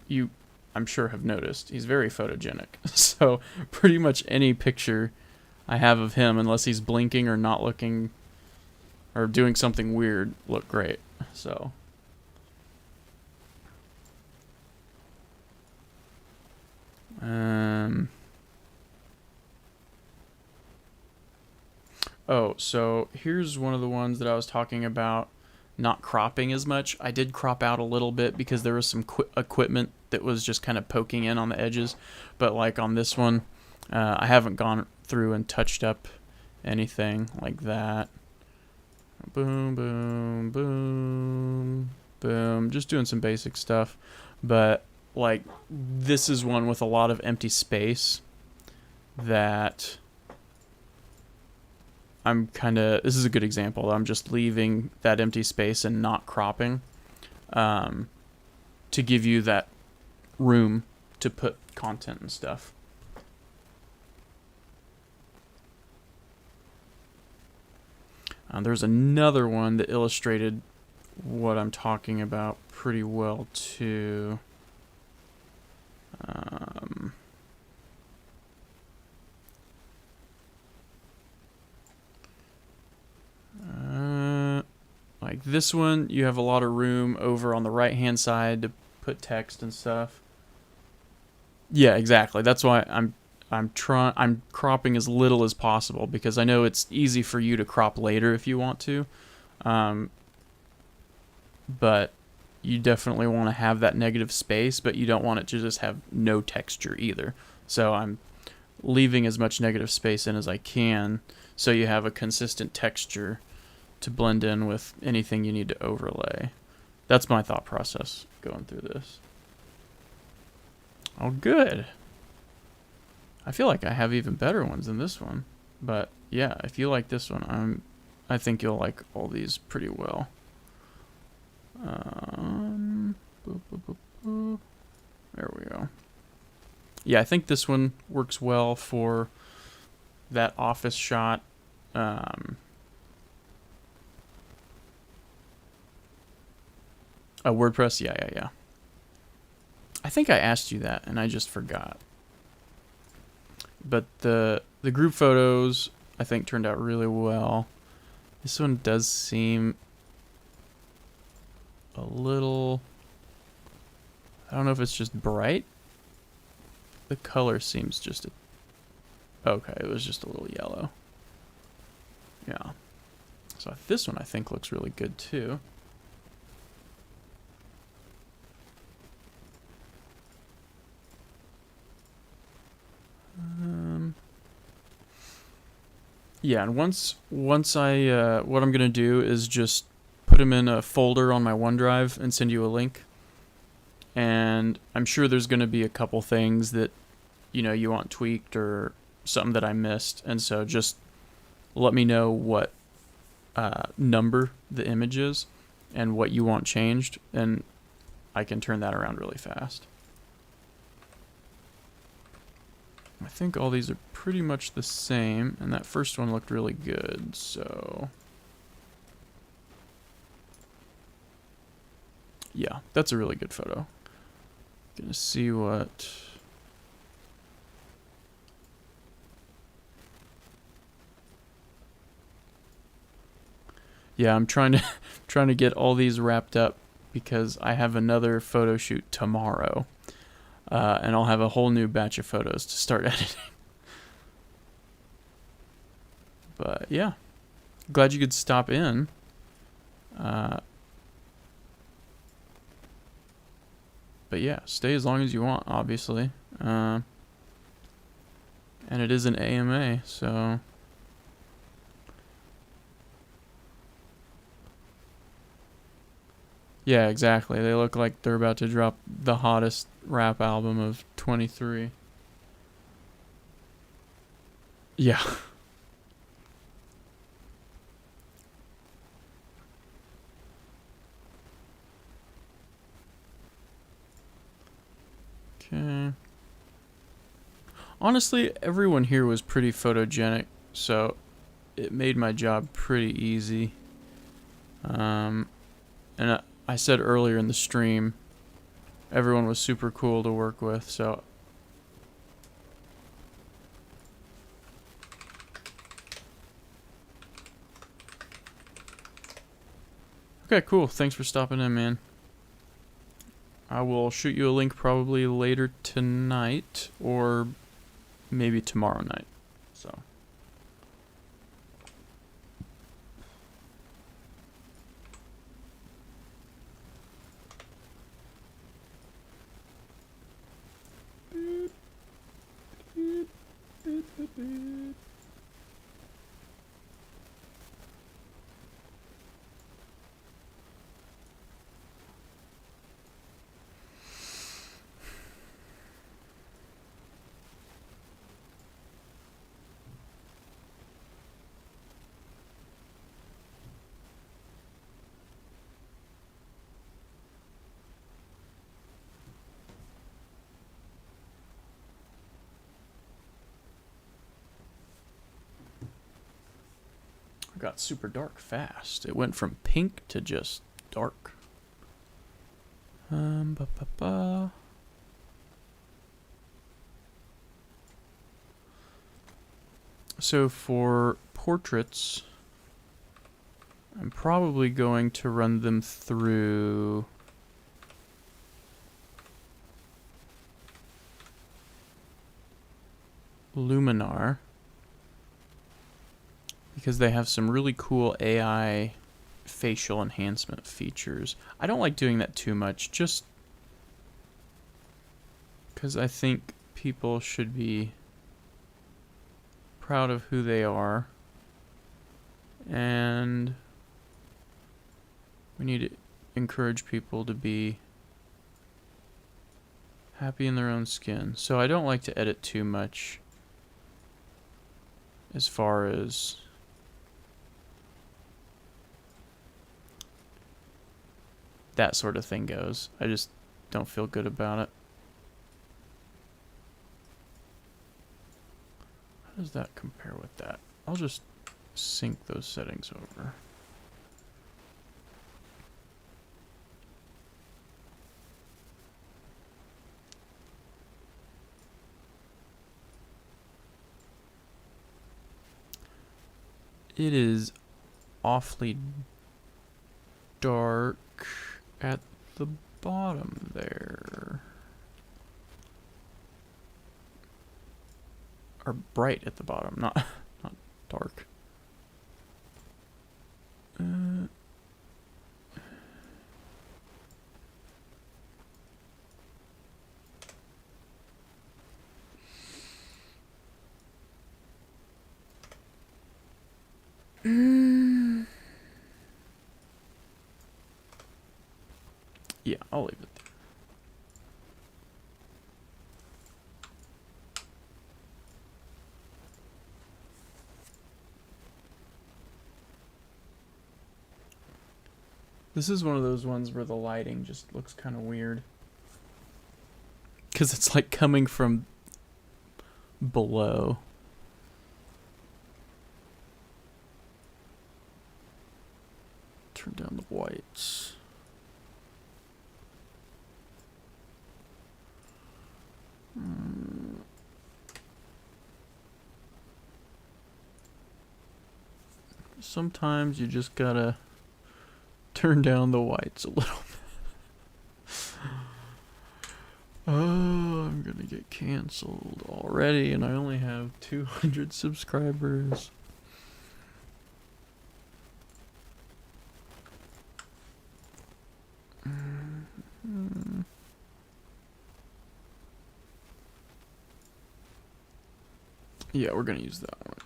I'm sure have noticed, he's very photogenic. So pretty much any picture I have of him, unless he's blinking or not looking or doing something weird, look great. So oh, so here's one of the ones that I was talking about not cropping as much. I did crop out a little bit because there was some equipment that was just kind of poking in on the edges. But like on this one, I haven't gone through and touched up anything like that. Boom, boom, boom, boom. Just doing some basic stuff. But like this is one with a lot of empty space that this is a good example. I'm just leaving that empty space and not cropping to give you that room to put content and stuff. There's another one that illustrated what I'm talking about pretty well too. Like this one, you have a lot of room over on the right hand side to put text and stuff. Yeah, exactly. That's why I'm cropping as little as possible, because I know it's easy for you to crop later if you want to. But you definitely want to have that negative space, but you don't want it to just have no texture either. So I'm leaving as much negative space in as I can so you have a consistent texture to blend in with anything you need to overlay. That's my thought process going through this. Oh, good. I feel like I have even better ones than this one. But yeah, if you like this one, I think you'll like all these pretty well. Boop, boop, boop, boop. There we go. Yeah, I think this one works well for that office shot. WordPress, yeah. I think I asked you that and I just forgot. But the group photos I think turned out really well. This one does seem a little, I don't know if it's just bright. The color seems just okay, it was just a little yellow. Yeah. So this one I think looks really good too. Yeah, and once I what I'm gonna do is just put them in a folder on my OneDrive and send you a link. And I'm sure there's gonna be a couple things that you want tweaked or something that I missed, and so just let me know what number the image is, and what you want changed, and I can turn that around really fast. I think all these are pretty much the same, and that first one looked really good, so... Yeah, that's a really good photo. Gonna see what... Yeah, I'm trying to get all these wrapped up because I have another photo shoot tomorrow. And I'll have a whole new batch of photos to start editing. But yeah, glad you could stop in. But yeah, stay as long as you want, obviously. And it is an AMA, so... Yeah, exactly. They look like they're about to drop the hottest rap album of 23. Yeah. Okay. Honestly, everyone here was pretty photogenic, so it made my job pretty easy. And I said earlier in the stream, everyone was super cool to work with, so... Okay, cool. Thanks for stopping in, man. I will shoot you a link probably later tonight, or maybe tomorrow night, so... got super dark fast. It went from pink to just dark. So for portraits, I'm probably going to run them through Luminar, because they have some really cool AI facial enhancement features. I don't like doing that too much, just because I think people should be proud of who they are, and we need to encourage people to be happy in their own skin. So I don't like to edit too much as far as that sort of thing goes. I just don't feel good about it. How does that compare with that? I'll just sync those settings over. It is awfully dark at the bottom there. Or bright at the bottom, not dark. Yeah, I'll leave it there. This is one of those ones where the lighting just looks kind of weird. Because it's like coming from below. Turn down the whites. Sometimes you just gotta turn down the whites a little bit. Oh, I'm gonna get canceled already, and I only have 200 subscribers. Yeah, we're gonna use that one.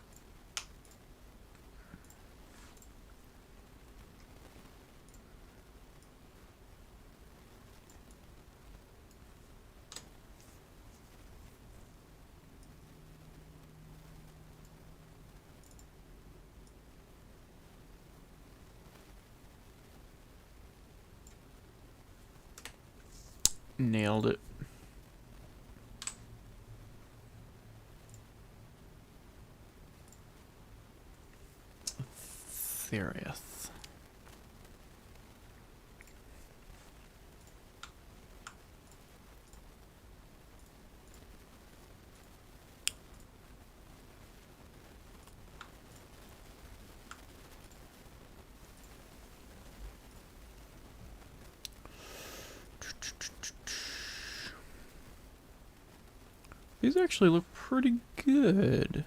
Nailed it. Serious. These actually look pretty good.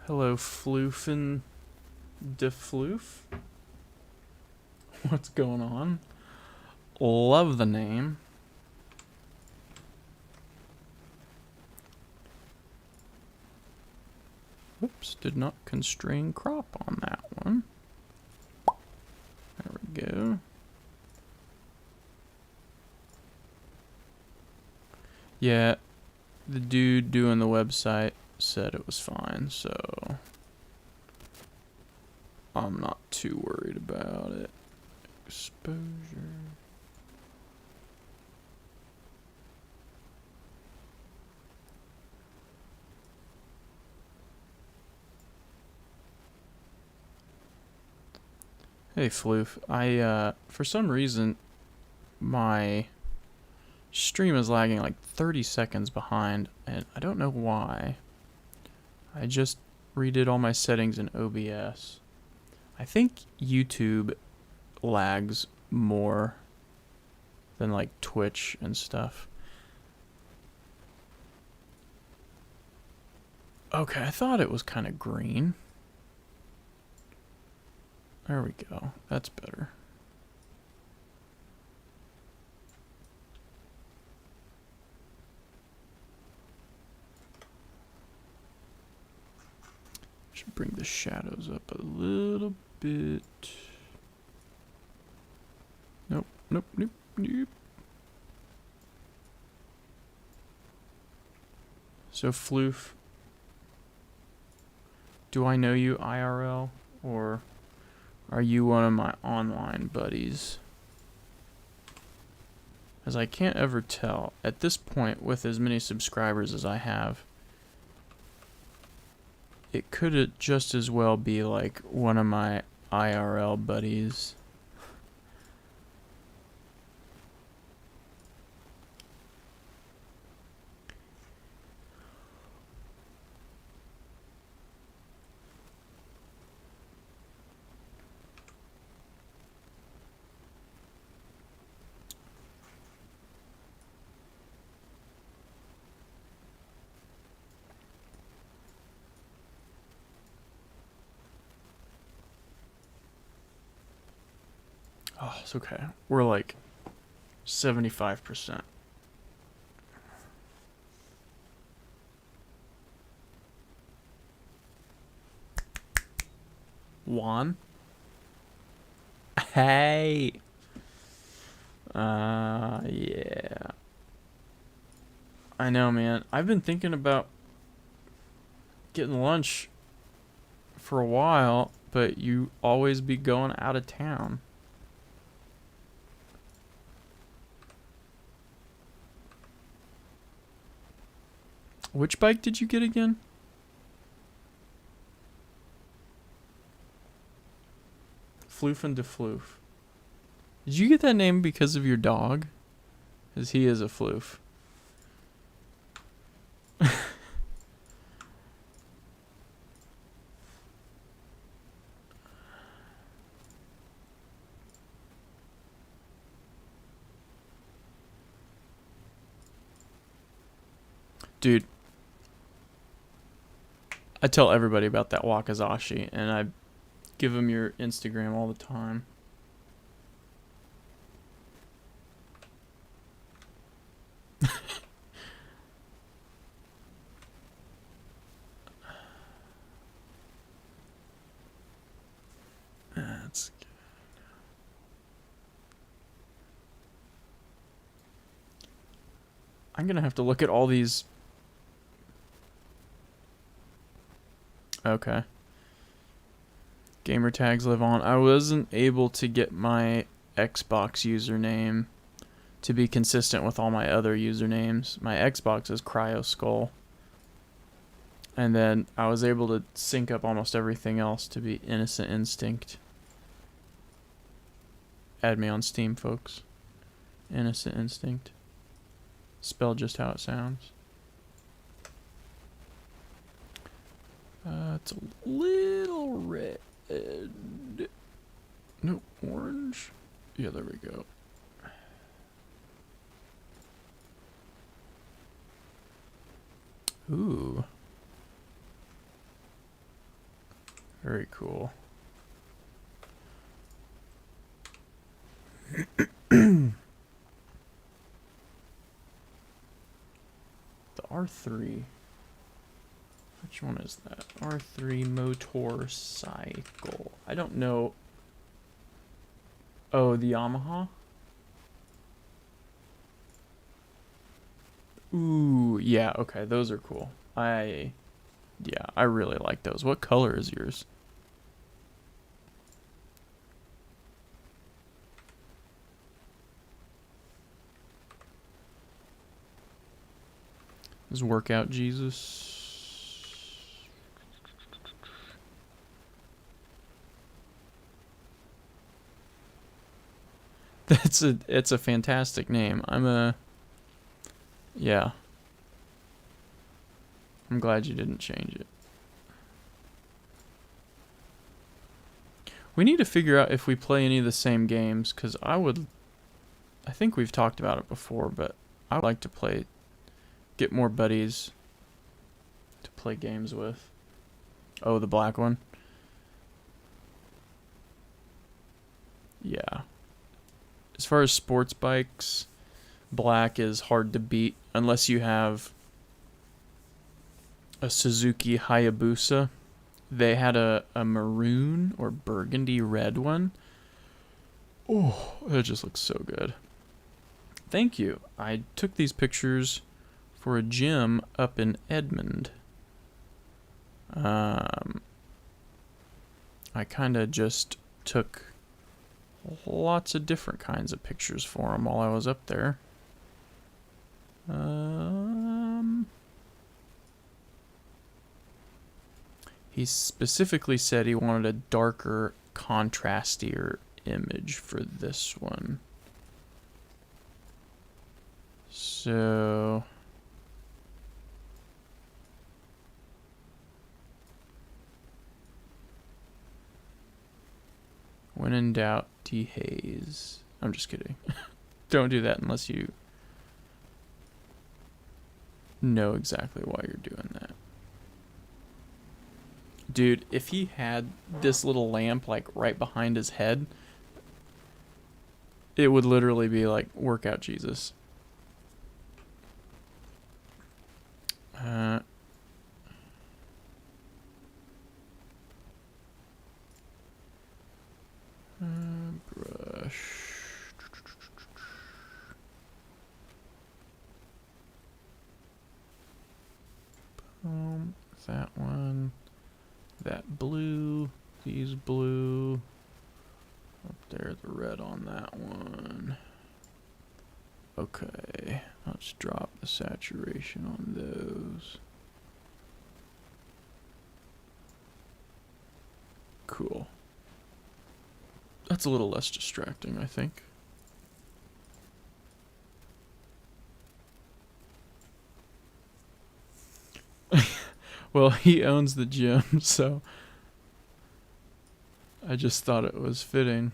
Hello, Floofin' de Floof. What's going on? Love the name. Oops, did not constrain crop on that one. There we go. Yeah, the dude doing the website said it was fine, so I'm not too worried about it. Exposure. Hey Floof, for some reason my stream is lagging like 30 seconds behind, and I don't know why. I just redid all my settings in OBS. I think YouTube lags more than like Twitch and stuff. Okay, I thought it was kind of green. There we go. That's better. Should bring the shadows up a little bit. Nope, nope, nope, nope. So Floof, do I know you IRL, or are you one of my online buddies? As I can't ever tell. At this point, with as many subscribers as I have, it could just as well be like one of my IRL buddies. Oh, it's okay. We're like 75%. Juan? Hey! Yeah. I know, man. I've been thinking about getting lunch for a while, but you always be going out of town. Which bike did you get again? Floof and DeFloof. Did you get that name because of your dog? Because he is a floof. Dude, I tell everybody about that Wakazashi, and I give them your Instagram all the time. That's good. I'm gonna have to look at all these. Okay. Gamer tags live on. I wasn't able to get my Xbox username to be consistent with all my other usernames. My Xbox is CryoSkull. And then I was able to sync up almost everything else to be Innocent Instinct. Add me on Steam, folks. Innocent Instinct. Spelled just how it sounds. It's a little red. No, orange. Yeah, there we go. Ooh. Very cool. The R3. Which one is that? R3 motorcycle. I don't know. Oh, the Yamaha? Ooh, yeah, okay, those are cool. I really like those. What color is yours? Is Workout Jesus? It's a fantastic name. Yeah. I'm glad you didn't change it. We need to figure out if we play any of the same games, because I think we've talked about it before, but I would like to get more buddies to play games with. Oh, the black one? Yeah. As far as sports bikes, black is hard to beat unless you have a Suzuki Hayabusa. They had a maroon or burgundy red one. Oh, that just looks so good. Thank you. I took these pictures for a gym up in Edmond. I kind of just took lots of different kinds of pictures for him while I was up there. He specifically said he wanted a darker, contrastier image for this one. So when in doubt, dehaze. I'm just kidding. Don't do that unless you know exactly why you're doing that. Dude, if he had this little lamp like right behind his head, it would literally be like workout Jesus. Brush. That one. That blue. These blue. Up there, the red on that one. Okay, let's drop the saturation on those. Cool. That's a little less distracting, I think. Well, he owns the gym, so I just thought it was fitting.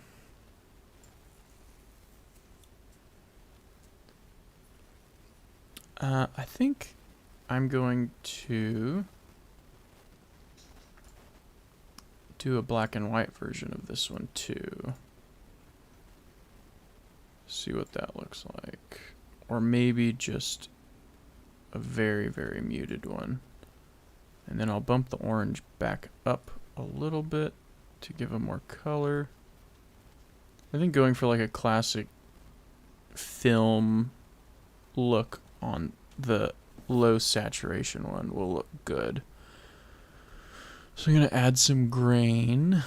I think I'm going to do a black and white version of this one too. See what that looks like. Or maybe just a very, very muted one. And then I'll bump the orange back up a little bit to give it more color. I think going for like a classic film look on the low saturation one will look good. So I'm going to add some grain.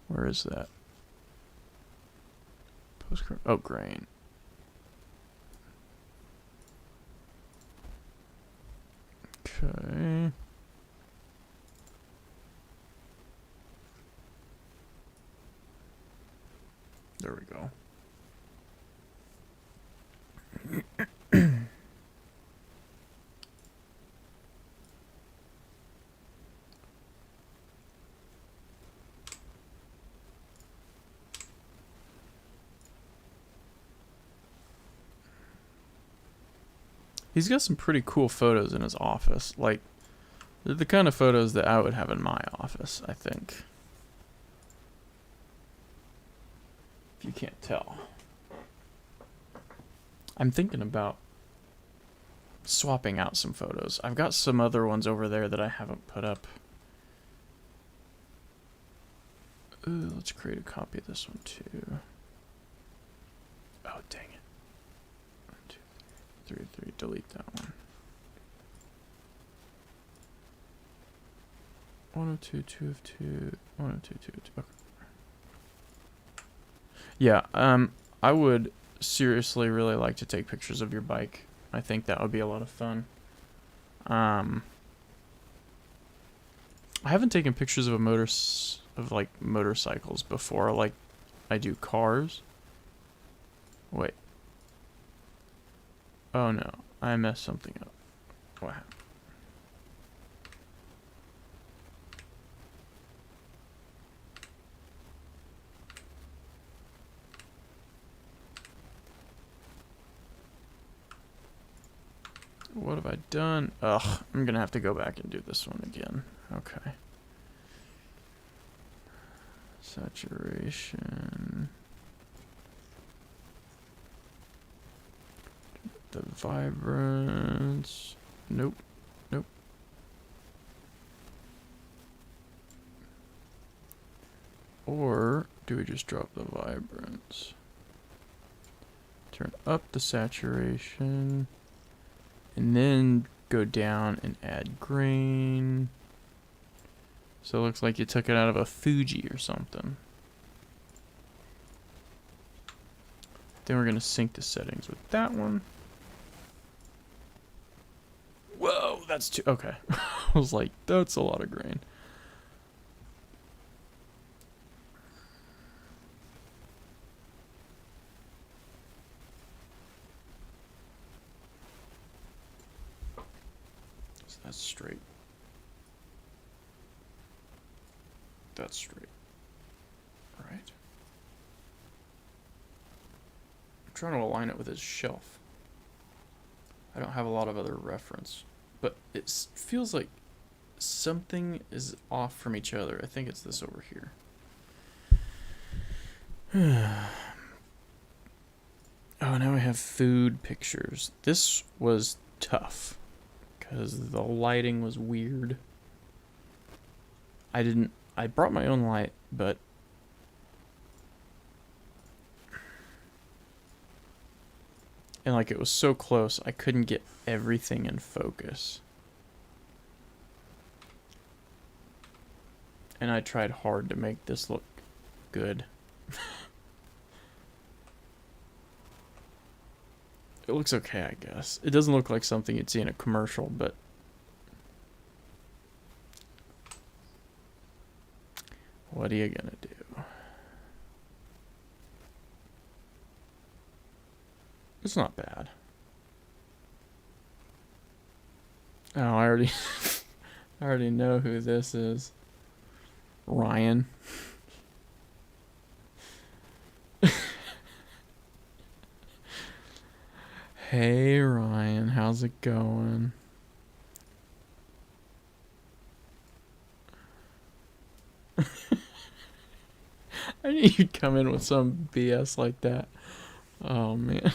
Where is that? Oh, grain. Okay. There we go. He's got some pretty cool photos in his office. Like, they're the kind of photos that I would have in my office, I think. If you can't tell. I'm thinking about swapping out some photos. I've got some other ones over there that I haven't put up. Ooh, let's create a copy of this one too. Oh, dang it. 1, 2, 3, 3, delete that one. 102, 2 of 2, 102, 2 of 2. Okay. Yeah, I would seriously really like to take pictures of your bike. I think that would be a lot of fun. I haven't taken pictures of motorcycles before, like I do cars. Wait. Oh no, I messed something up. What happened? What have I done? Ugh, I'm gonna have to go back and do this one again. Okay. Saturation. The vibrance. Nope. Nope. Or do we just drop the vibrance? Turn up the saturation. And then go down and add grain. So it looks like you took it out of a Fuji or something. Then we're going to sync the settings with that one. Whoa, that's too... Okay. I was like, that's a lot of grain. So that's straight. That's straight. Right. I'm trying to align it with his shelf. I don't have a lot of other reference, but it feels like something is off from each other. I think it's this over here. Oh, now I have food pictures. This was tough because the lighting was weird. I brought my own light, but and like it was so close, I couldn't get everything in focus. And I tried hard to make this look good. It looks okay, I guess. It doesn't look like something you'd see in a commercial, but what are you gonna do? It's not bad. Oh, I already know who this is. Ryan. Hey Ryan, how's it going? I knew you'd come in with some BS like that. Oh man.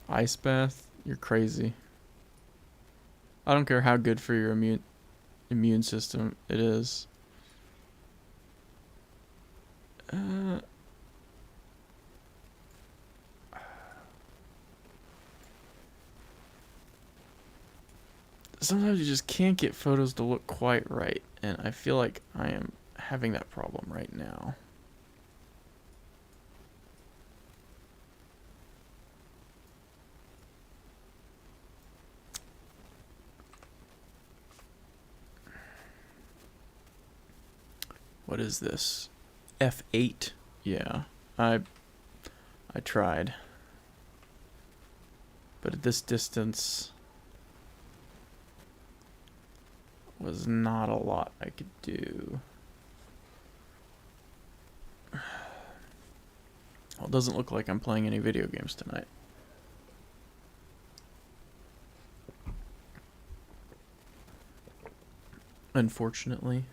Ice bath? You're crazy. I don't care how good for your immune system it is. Sometimes you just can't get photos to look quite right, and I feel like I am having that problem right now. What is this? F8? Yeah, I tried. But at this distance was not a lot I could do. Well, it doesn't look like I'm playing any video games tonight. Unfortunately.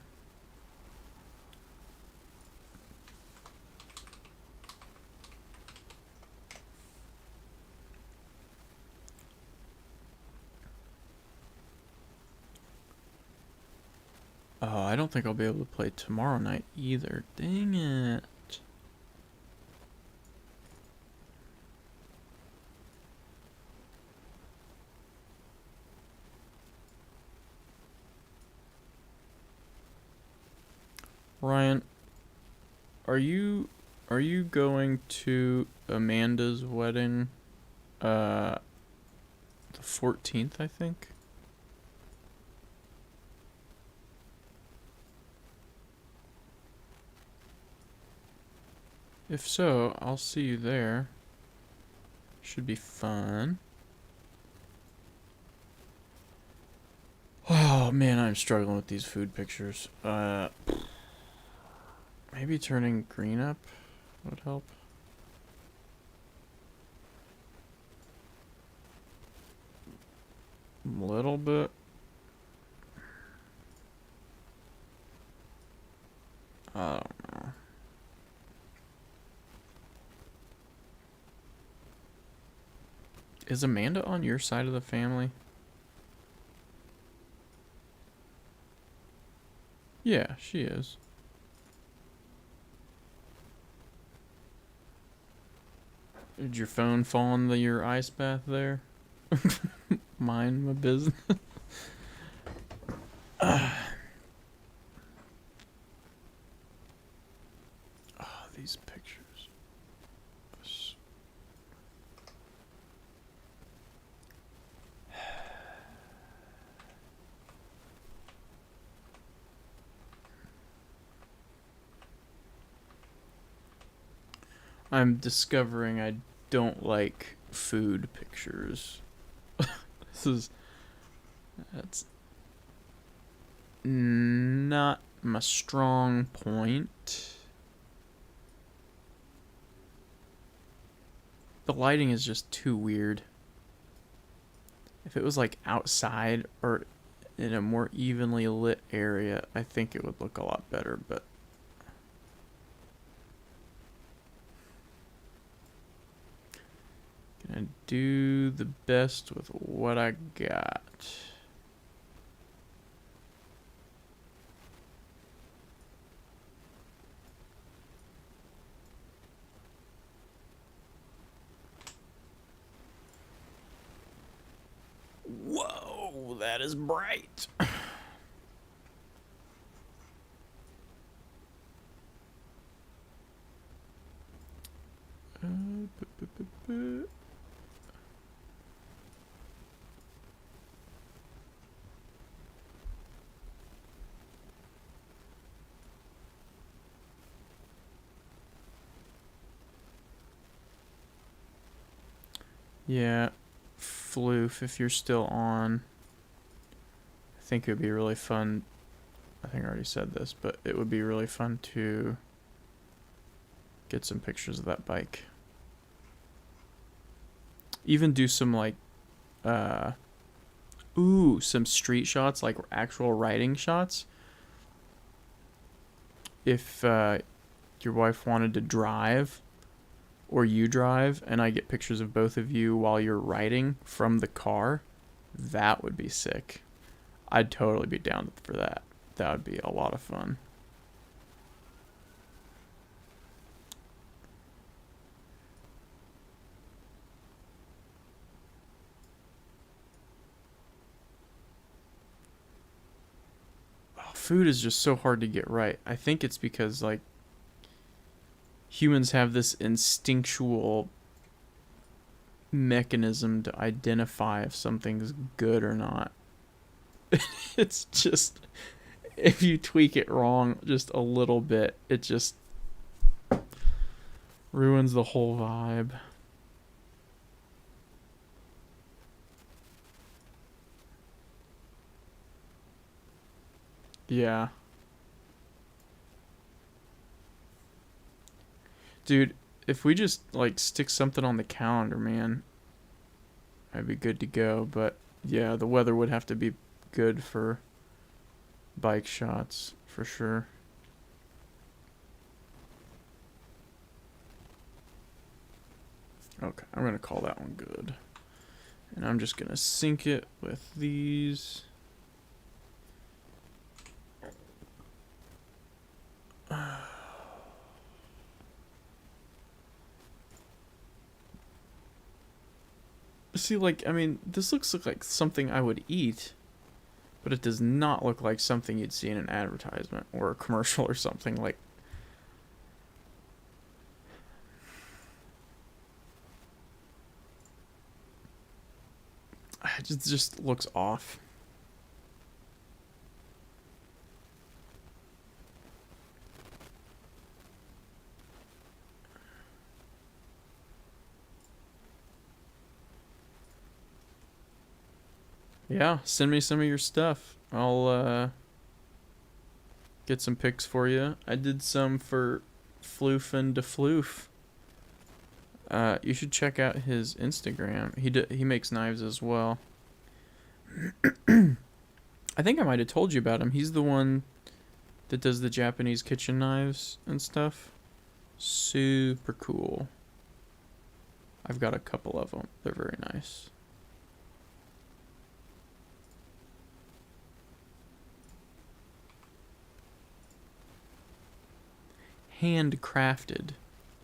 Oh, I don't think I'll be able to play tomorrow night either. Dang it. Ryan, are you going to Amanda's wedding the 14th, I think? If so, I'll see you there. Should be fun. Oh man, I'm struggling with these food pictures. Maybe turning green up would help. A little bit. I don't know. Is Amanda on your side of the family? Yeah, she is. Did your phone fall in your ice bath there? Mind my business. Oh, these pictures. I'm discovering I don't like food pictures. That's not my strong point. The lighting is just too weird. If it was like outside or in a more evenly lit area, I think it would look a lot better, but gonna do the best with what I got. Whoa, that is bright. Yeah, Floof, if you're still on, I think it would be really fun. I think I already said this, but it would be really fun to get some pictures of that bike. Even do some like, some street shots, like actual riding shots. If your wife wanted to drive, or you drive, and I get pictures of both of you while you're riding from the car, that would be sick. I'd totally be down for that. That would be a lot of fun. Food is just so hard to get right. I think it's because like humans have this instinctual mechanism to identify if something's good or not. It's just, if you tweak it wrong just a little bit, it just ruins the whole vibe. Yeah. Dude, if we just like stick something on the calendar, man, I'd be good to go. But yeah, the weather would have to be good for bike shots for sure. Okay, I'm gonna call that one good. And I'm just gonna sync it with these. See, like, I mean, this looks like something I would eat, but it does not look like something you'd see in an advertisement or a commercial or something. Like, it just looks off. Yeah, send me some of your stuff. I'll get some pics for you. I did some for Floof and DeFloof. You should check out his Instagram. He makes knives as well. I think I might have told you about him. He's the one that does the Japanese kitchen knives and stuff. Super cool. I've got a couple of them. They're very nice. Handcrafted.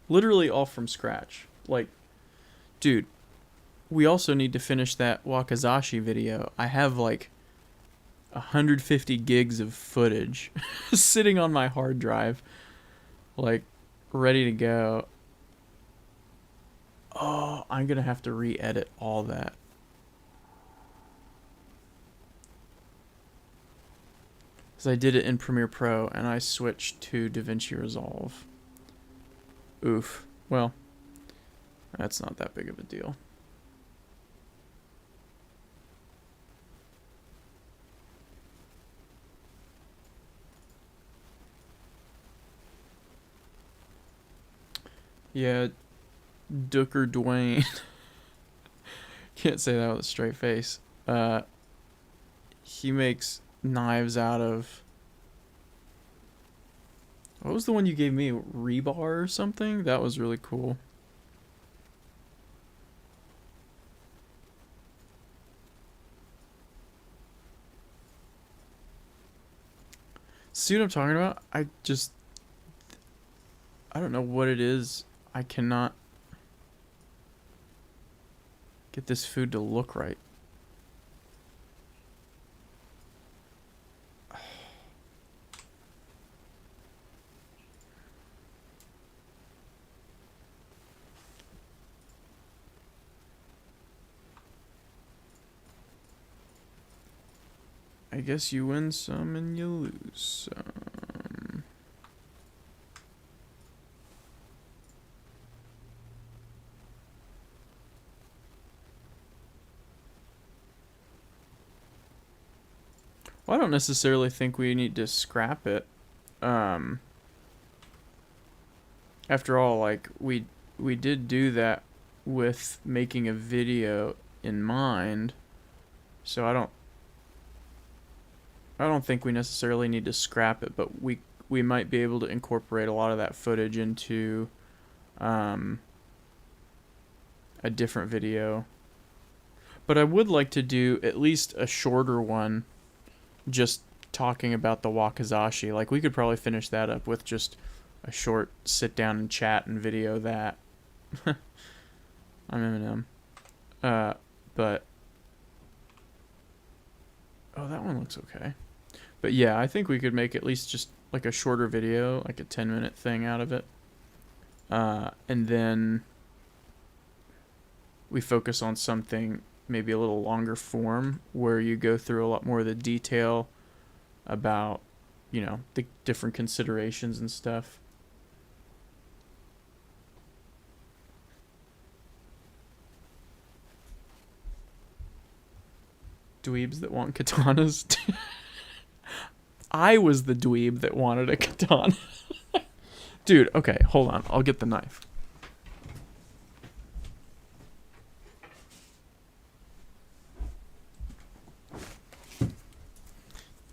Literally all from scratch. Like, dude, we also need to finish that Wakizashi video. I have like 150 gigs of footage sitting on my hard drive, like ready to go. Oh, I'm gonna have to re-edit all that. Because I did it in Premiere Pro and I switched to DaVinci Resolve. Oof. Well, that's not that big of a deal. Yeah, Dooker Dwayne. Can't say that with a straight face. He makes knives out of... What was the one you gave me? Rebar or something? That was really cool. See what I'm talking about? I don't know what it is. I cannot get this food to look right. I guess you win some and you lose some. Well, I don't necessarily think we need to scrap it. After all, like, we did do that with making a video in mind. So I don't think we necessarily need to scrap it, but we might be able to incorporate a lot of that footage into a different video. But I would like to do at least a shorter one just talking about the Wakizashi. Like, we could probably finish that up with just a short sit down and chat and video that. I'm Eminem. But oh, that one looks okay. But yeah, I think we could make at least just like a shorter video, like a 10-minute thing out of it. And then we focus on something maybe a little longer form where you go through a lot more of the detail about, you know, the different considerations and stuff. Dweebs that want katanas. I was the dweeb that wanted a katana. Dude, okay, hold on. I'll get the knife.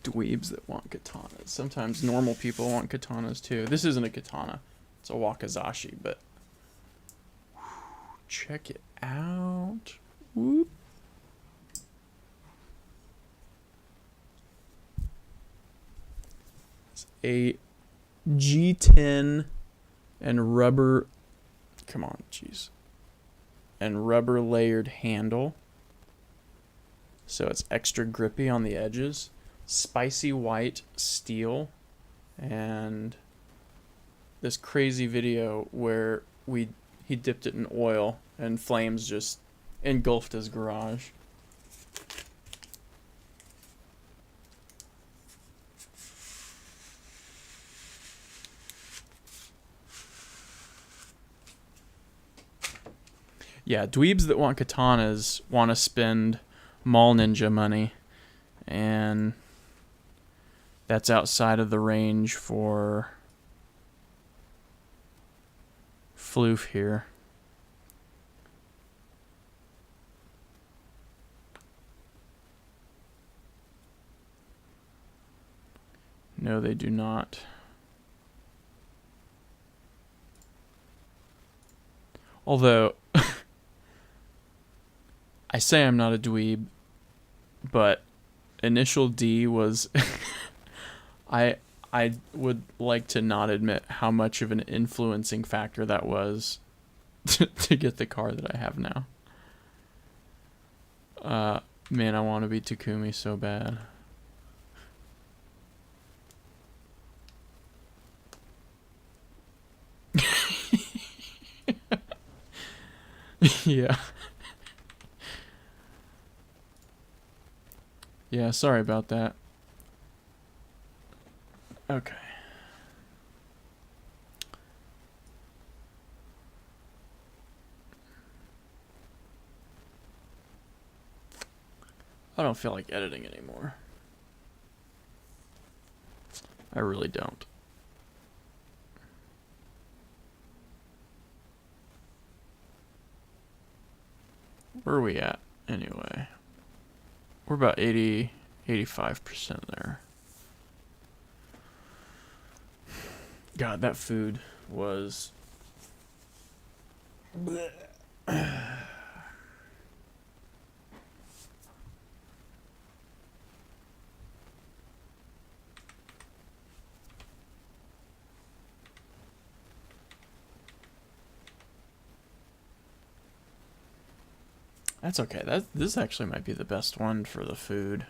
Dweebs that want katanas. Sometimes normal people want katanas too. This isn't a katana. It's a wakizashi, but check it out. Whoop. It's a G10 and rubber, come on, jeez, and rubber layered handle, so it's extra grippy on the edges. Spicy white steel, and this crazy video where he dipped it in oil and flames just engulfed his garage. Yeah, dweebs that want katanas want to spend Mall Ninja money, and that's outside of the range for Floof here. No, they do not. Although, I say I'm not a dweeb, but Initial D was... I would like to not admit how much of an influencing factor that was to get the car that I have now. Man, I want to be Takumi so bad. Yeah. Yeah, sorry about that. Okay. I don't feel like editing anymore. I really don't. Where are we at, anyway? We're about 85% there. God, that food was... That's okay. This actually might be the best one for the food.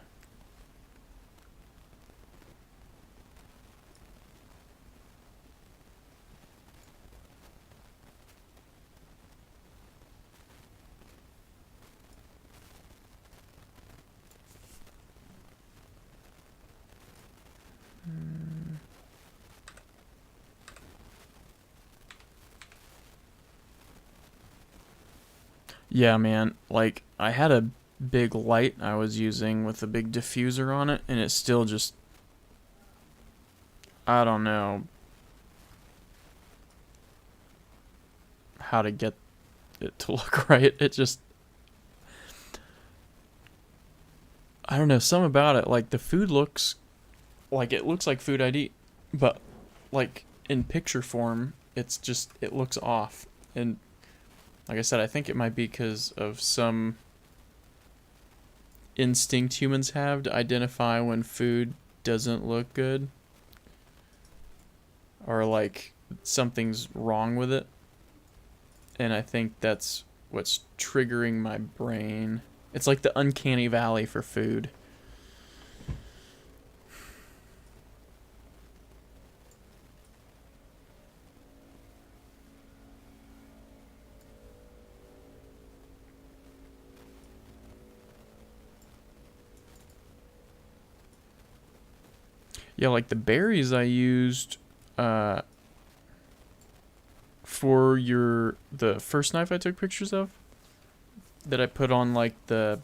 Yeah, man. Like, I had a big light I was using with a big diffuser on it, and it still just... I don't know how to get it to look right. It just... I don't know, something about it. Like, the food looks... Like, it looks like food I'd eat, but, like, in picture form, it's just... It looks off. And, like I said, I think it might be because of some instinct humans have to identify when food doesn't look good. Or, like, something's wrong with it. And I think that's what's triggering my brain. It's like the uncanny valley for food. Yeah, like the berries I used for the first knife I took pictures of, that I put on like the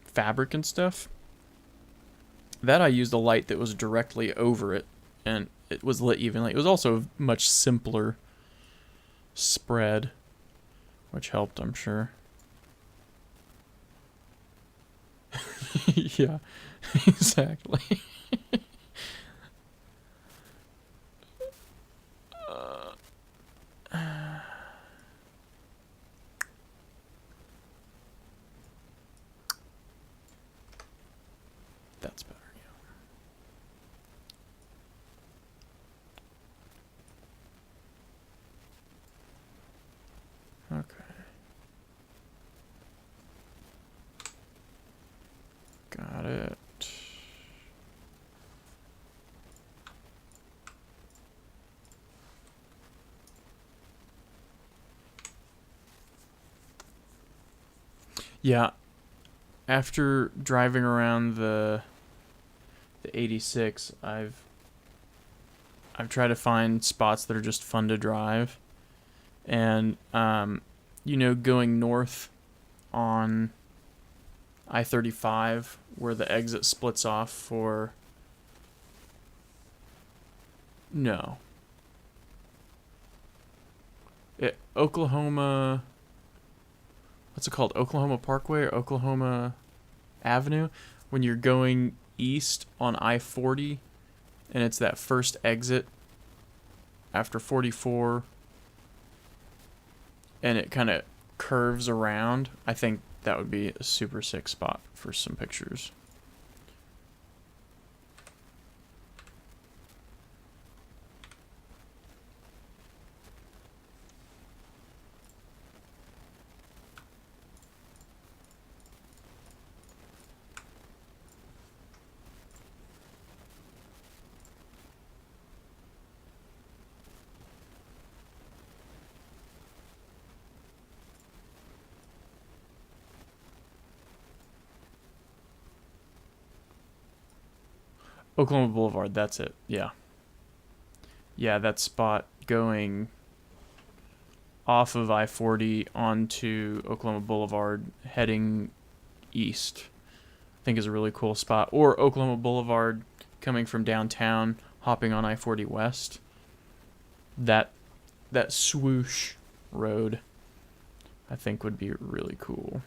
fabric and stuff, that I used a light that was directly over it, and it was lit evenly. It was also a much simpler spread, which helped, I'm sure. Yeah, exactly. That's better, yeah. Okay. Got it. Yeah, after driving around the 86, I've tried to find spots that are just fun to drive, and going north on I-35 where the exit splits off for... No. Oklahoma... What's it called? Oklahoma Parkway or Oklahoma Avenue? When you're going east on I-40, and it's that first exit after 44, and it kind of curves around. I think that would be a super sick spot for some pictures. Oklahoma Boulevard, that's it. Yeah. Yeah, that spot going off of I-40 onto Oklahoma Boulevard heading east, I think is a really cool spot. Or Oklahoma Boulevard coming from downtown, hopping on I-40 west. That swoosh road, I think, would be really cool.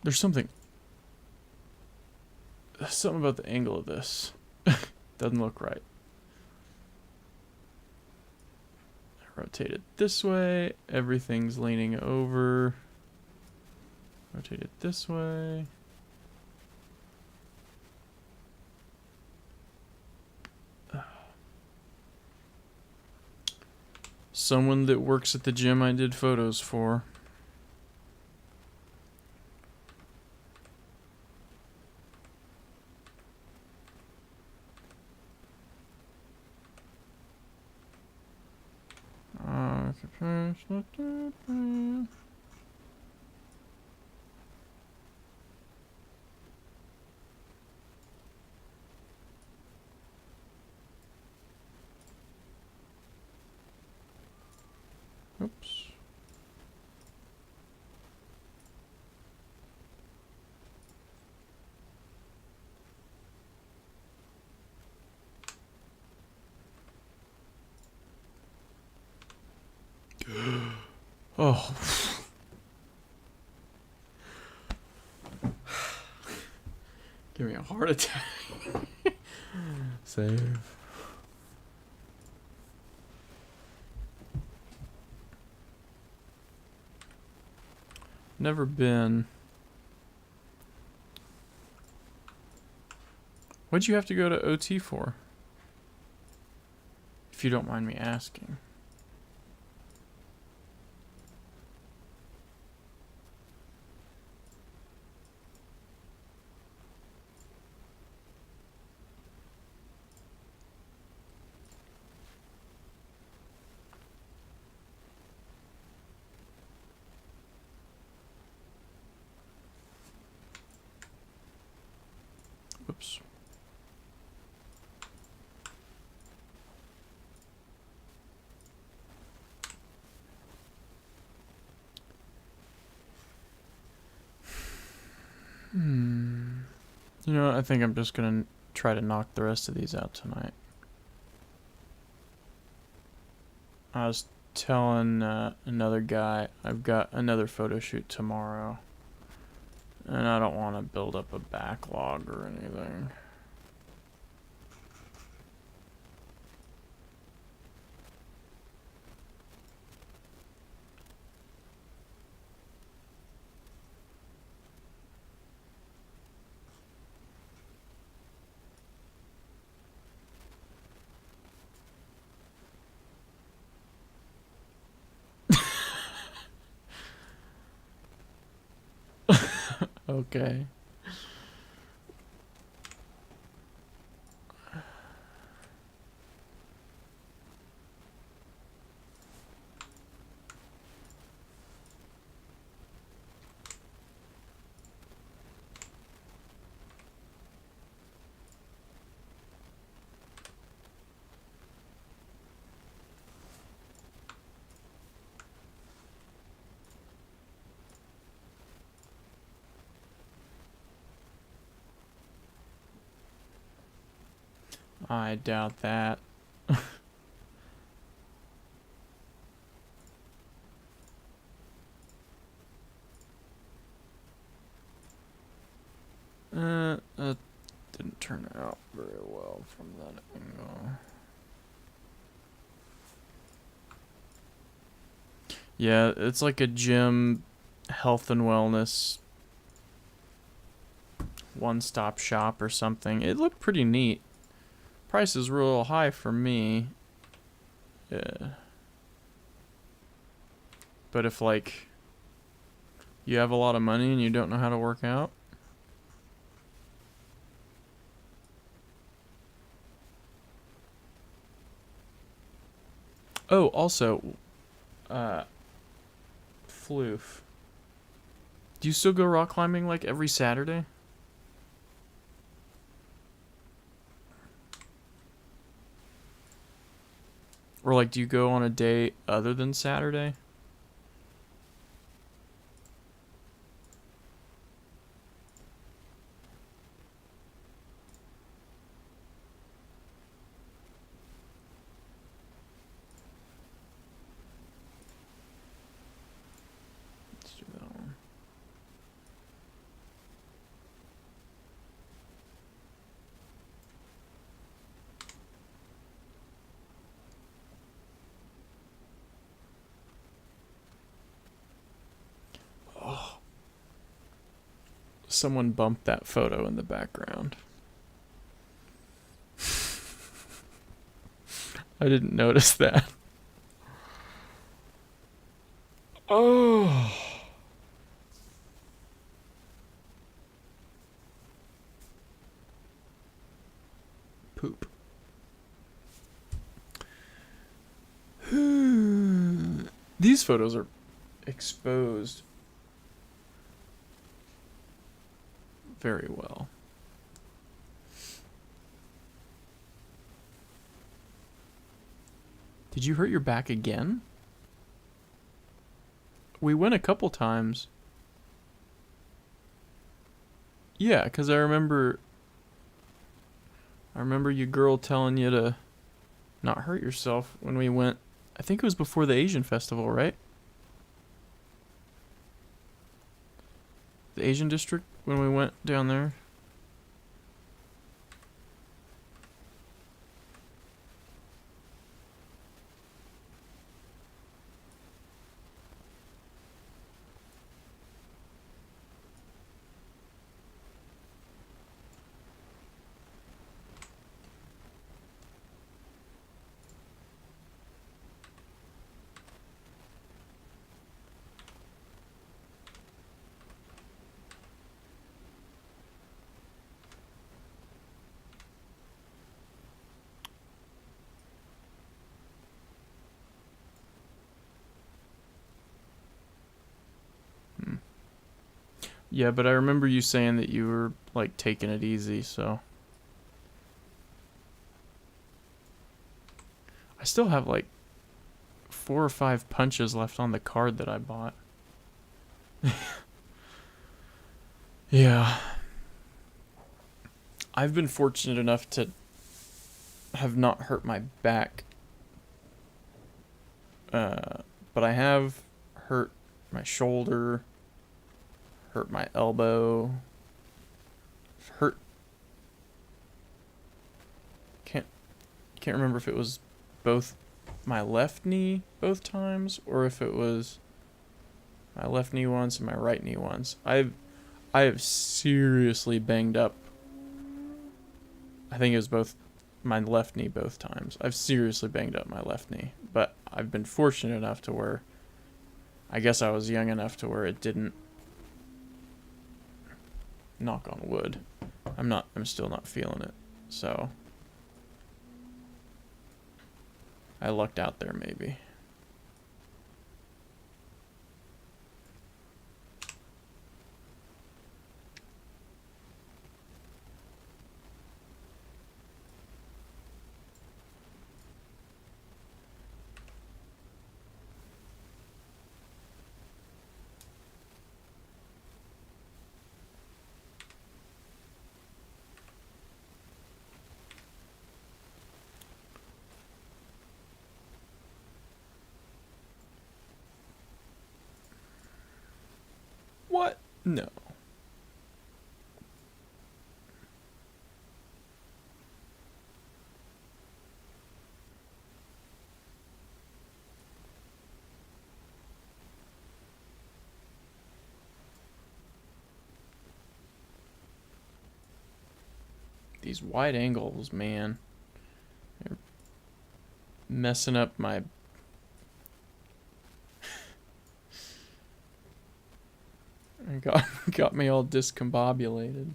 There's something about the angle of this. Doesn't look right. Rotate it this way. Everything's leaning over. Rotate it this way. Someone that works at the gym I did photos for. Oops. Oh. Give me a heart attack. Save. Never been. What'd you have to go to OT for? If you don't mind me asking. Whoops. You know what? I think I'm just gonna try to knock the rest of these out tonight. I was telling another guy I've got another photo shoot tomorrow. And I don't want to build up a backlog or anything. Okay. I doubt that. That didn't turn out very well from that angle. Yeah, it's like a gym, health and wellness, one-stop shop or something. It looked pretty neat. Price is real high for me. Yeah. But if, like, you have a lot of money and you don't know how to work out, oh, also, Floof. Do you still go rock climbing like every Saturday? Or like, do you go on a day other than Saturday? Let's do that one. Someone bumped that photo in the background. I didn't notice that. Oh. Poop. These photos are exposed very well. Did you hurt your back again? We went a couple times. Yeah, because I remember you girl telling you to not hurt yourself when we went. I think it was before the Asian festival, right? The Asian district when we went down there. Yeah, but I remember you saying that you were, like, taking it easy, so. I still have, like, 4 or 5 punches left on the card that I bought. Yeah. I've been fortunate enough to have not hurt my back. But I have hurt my shoulder, hurt my elbow, hurt. Can't remember if it was both my left knee both times or if it was my left knee once and my right knee once. I have seriously banged up. I think it was both my left knee both times. I've seriously banged up my left knee, but I've been fortunate enough to where I guess I was young enough to where it didn't, knock on wood. I'm still not feeling it. So I lucked out there maybe. What? No. These wide angles, man. They're messing up my... got me all discombobulated.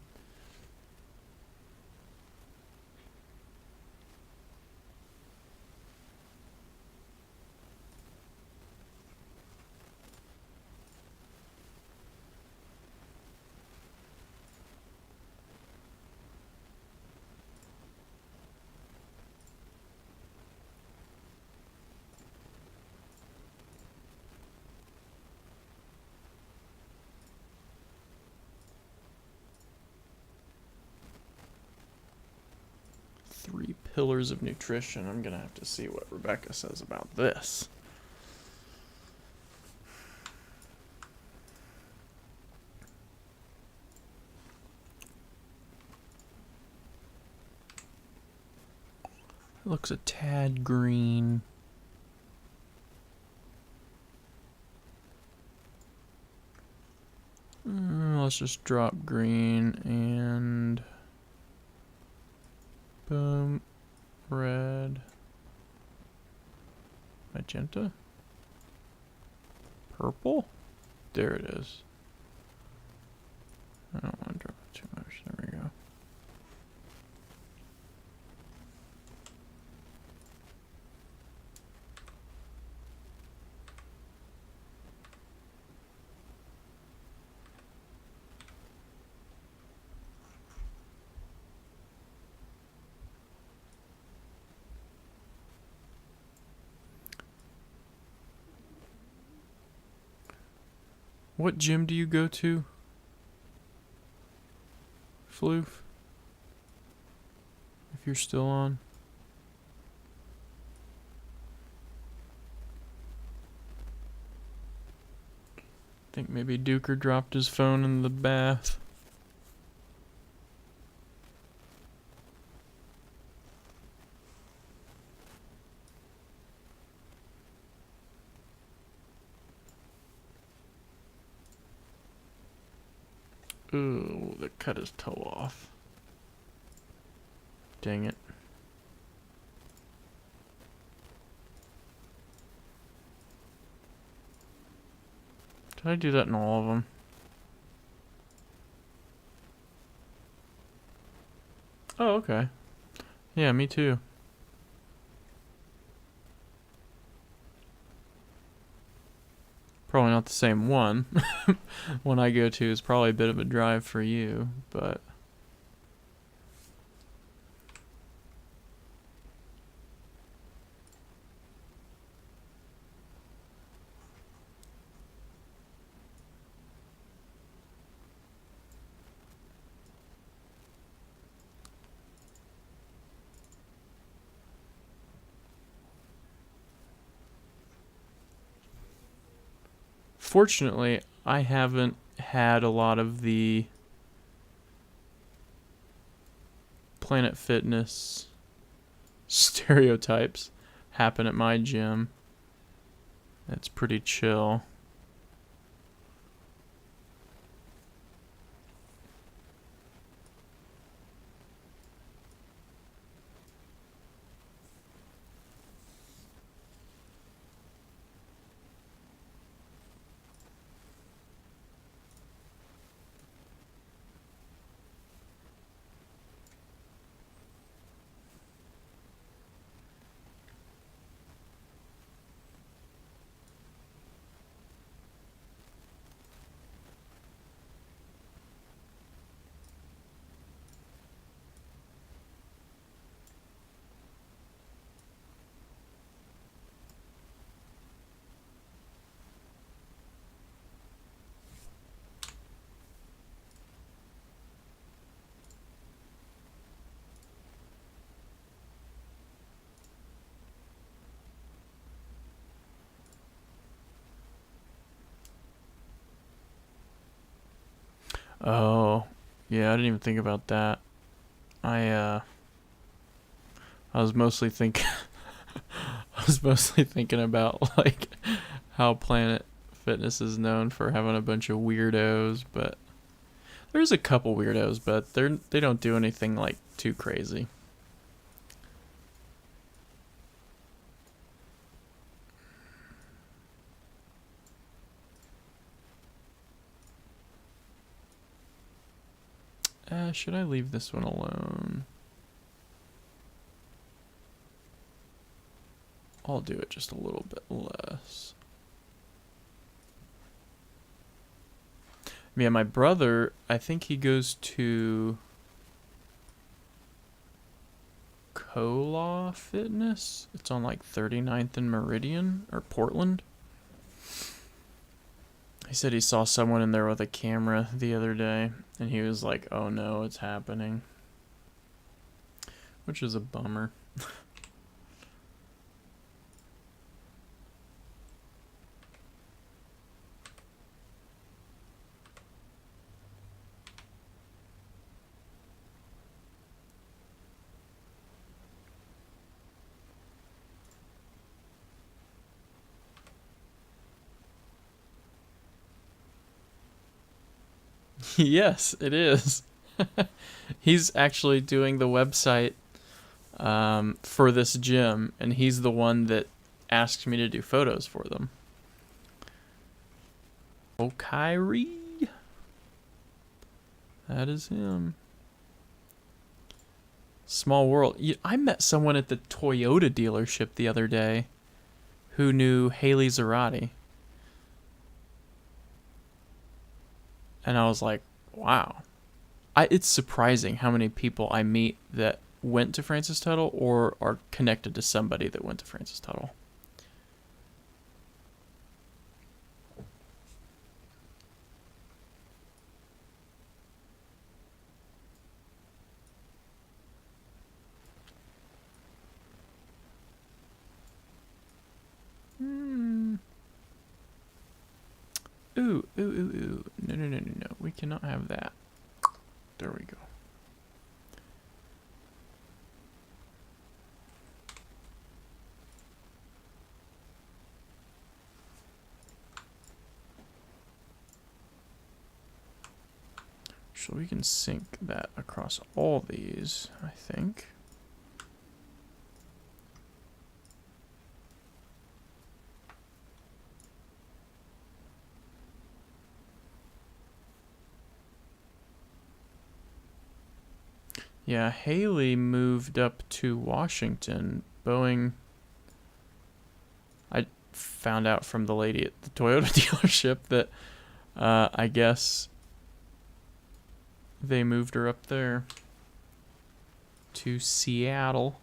Three pillars of nutrition. I'm gonna have to see what Rebecca says about this. It looks a tad green. let's just drop green and boom, red, magenta, purple. There it is. I don't want to drop it too much. There we go. What gym do you go to, Floof? If you're still on. I think maybe Duker dropped his phone in the bath. Ooh, that cut his toe off. Dang it. Did I do that in all of them? Oh, okay. Yeah, me too. Probably not the same one. One I go to is probably a bit of a drive for you, but... Fortunately, I haven't had a lot of the Planet Fitness stereotypes happen at my gym. It's pretty chill. Oh, yeah, I didn't even think about that. I was mostly thinking about like how Planet Fitness is known for having a bunch of weirdos, but there's a couple weirdos, but they don't do anything like too crazy. Should I leave this one alone? I'll do it just a little bit less. Yeah, my brother, I think he goes to Kola Fitness. It's on like 39th and Meridian, or Portland. He said he saw someone in there with a camera the other day, and he was like, oh no, it's happening. Which is a bummer. Yes, it is. He's actually doing the website for this gym, and he's the one that asked me to do photos for them. Oh, Kyrie. That is him. Small world. I met someone at the Toyota dealership the other day who knew Haley Zarate. And I was like, wow. It's surprising how many people I meet that went to Francis Tuttle or are connected to somebody that went to Francis Tuttle. Hmm. Ooh. No. We cannot have that. There we go. So we can sync that across all these, I think. Yeah, Haley moved up to Washington. Boeing. I found out from the lady at the Toyota dealership that I guess they moved her up there to Seattle.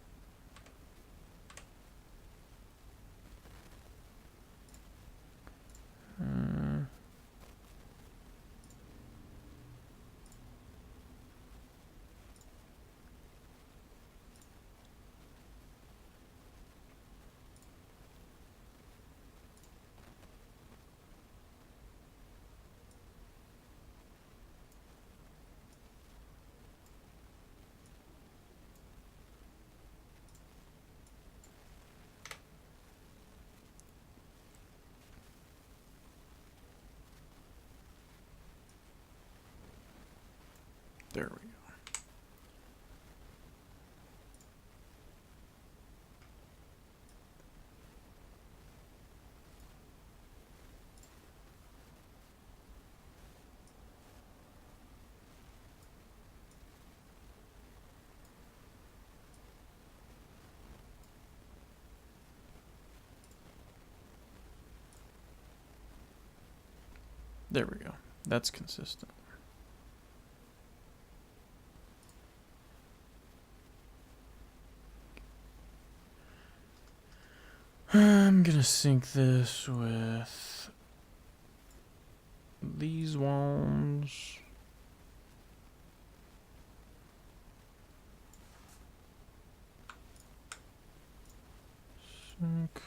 There we go. There we go. That's consistent. I'm gonna sync this with these ones. Sync.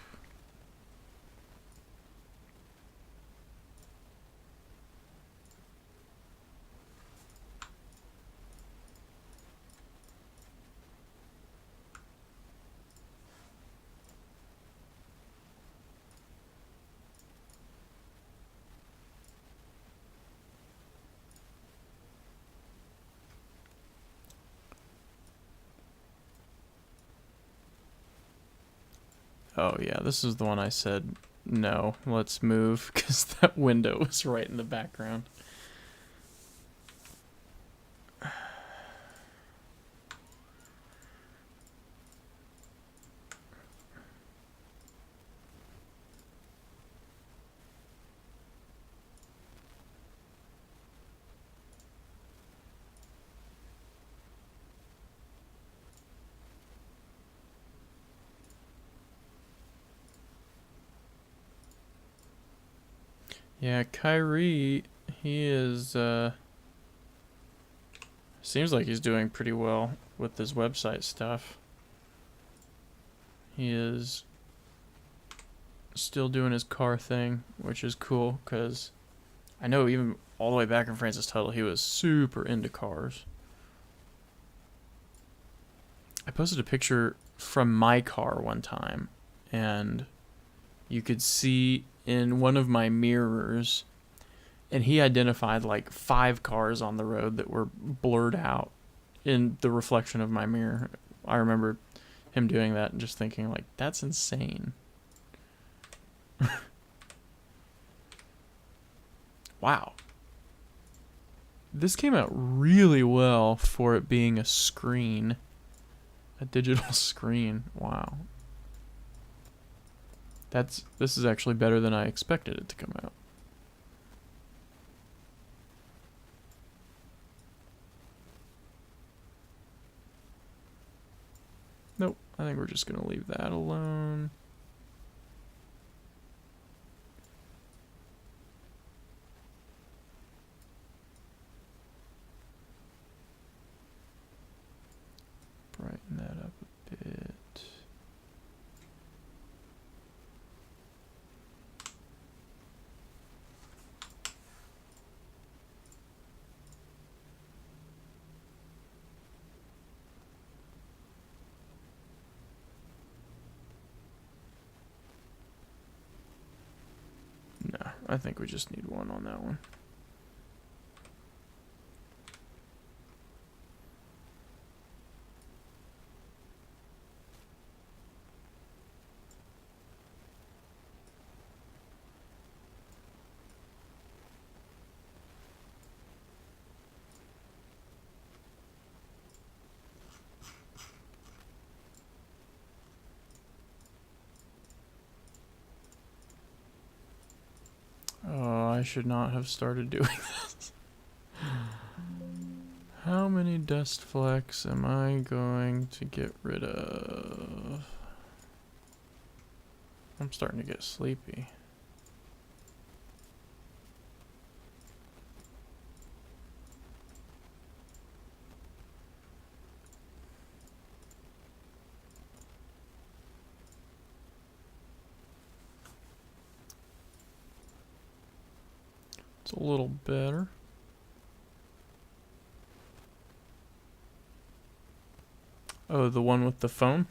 Oh yeah, this is the one I said no, let's move because that window was right in the background. Yeah, Kyrie, he is, seems like he's doing pretty well with his website stuff. He is still doing his car thing, which is cool, because I know even all the way back in Francis Tuttle, he was super into cars. I posted a picture from my car one time, and you could see in one of my mirrors and he identified like 5 cars on the road that were blurred out in the reflection of my mirror. I remember him doing that and just thinking like, that's insane. Wow. This came out really well for it being a screen. A digital screen. Wow. This is actually better than I expected it to come out. Nope, I think we're just gonna leave that alone. Brighten that up a bit. No, I think we just need one on that one. Oh, I should not have started doing this. How many dust flecks am I going to get rid of? I'm starting to get sleepy. It's a little better. Oh, the one with the phone?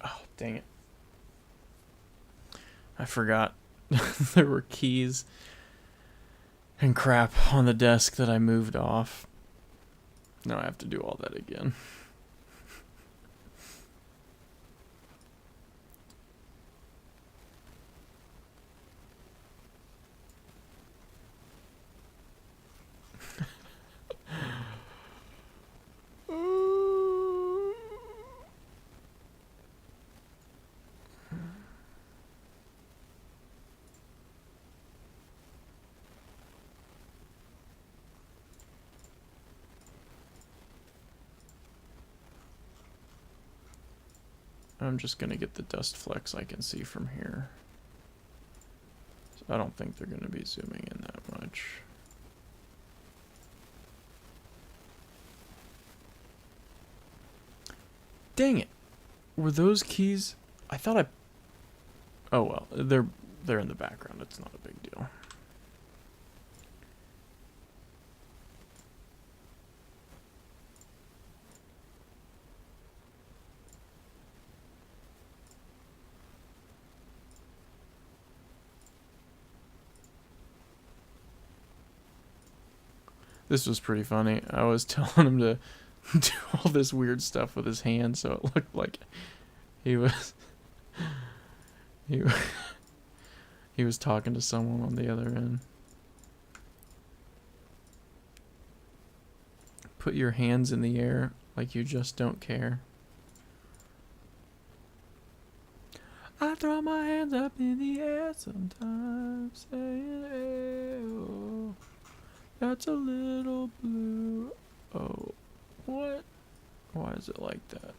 Oh, dang it. I forgot there were keys and crap on the desk that I moved off. Now I have to do all that again. I'm just gonna get the dust flecks I can see from here. So I don't think they're gonna be zooming in that much. Dang it! Were those keys? I thought I. Oh well, they're in the background. It's not a big deal. This was pretty funny. I was telling him to do all this weird stuff with his hand, so it looked like he was he he was talking to someone on the other end. Put your hands in the air like you just don't care. I throw my hands up in the air sometimes, saying, "Ew, that's a little blue." Oh, what? Why is it like that?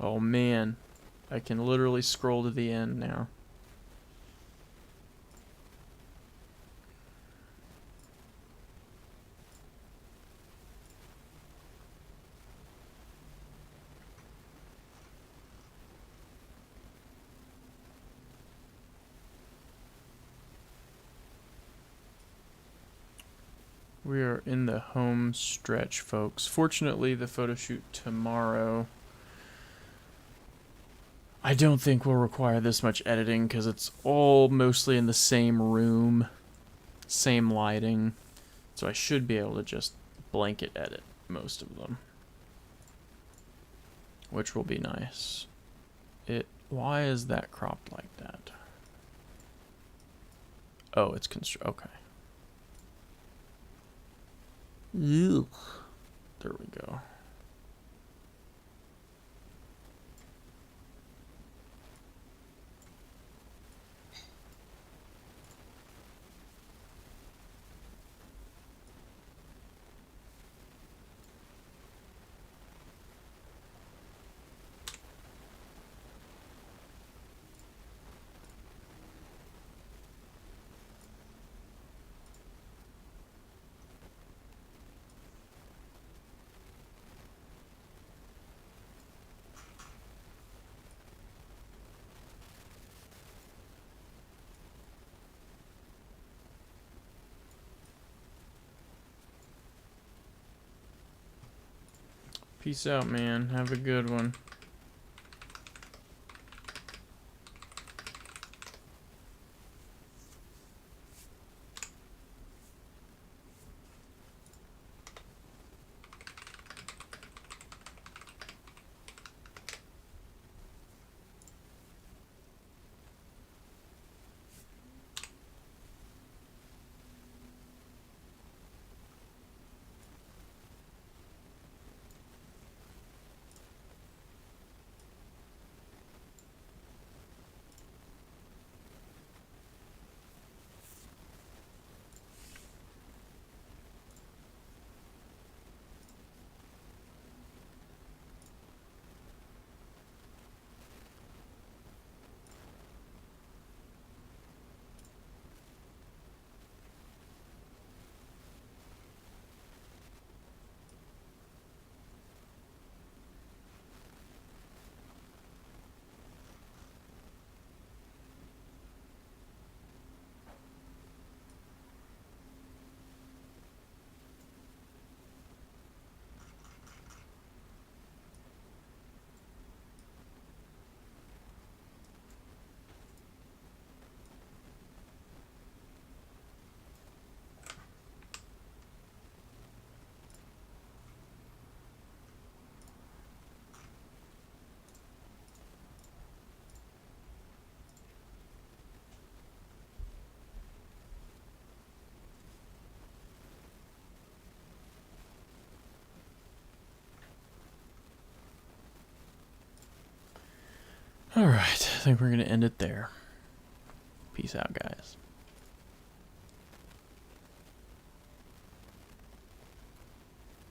Oh man, I can literally scroll to the end now. We are in the home stretch, folks. Fortunately, the photo shoot tomorrow I don't think will require this much editing because it's all mostly in the same room, same lighting, so I should be able to just blanket edit most of them, which will be nice. Why is that cropped like that? Oh, it's okay. Ew. There we go. Peace out, man. Have a good one. Alright, I think we're going to end it there. Peace out, guys.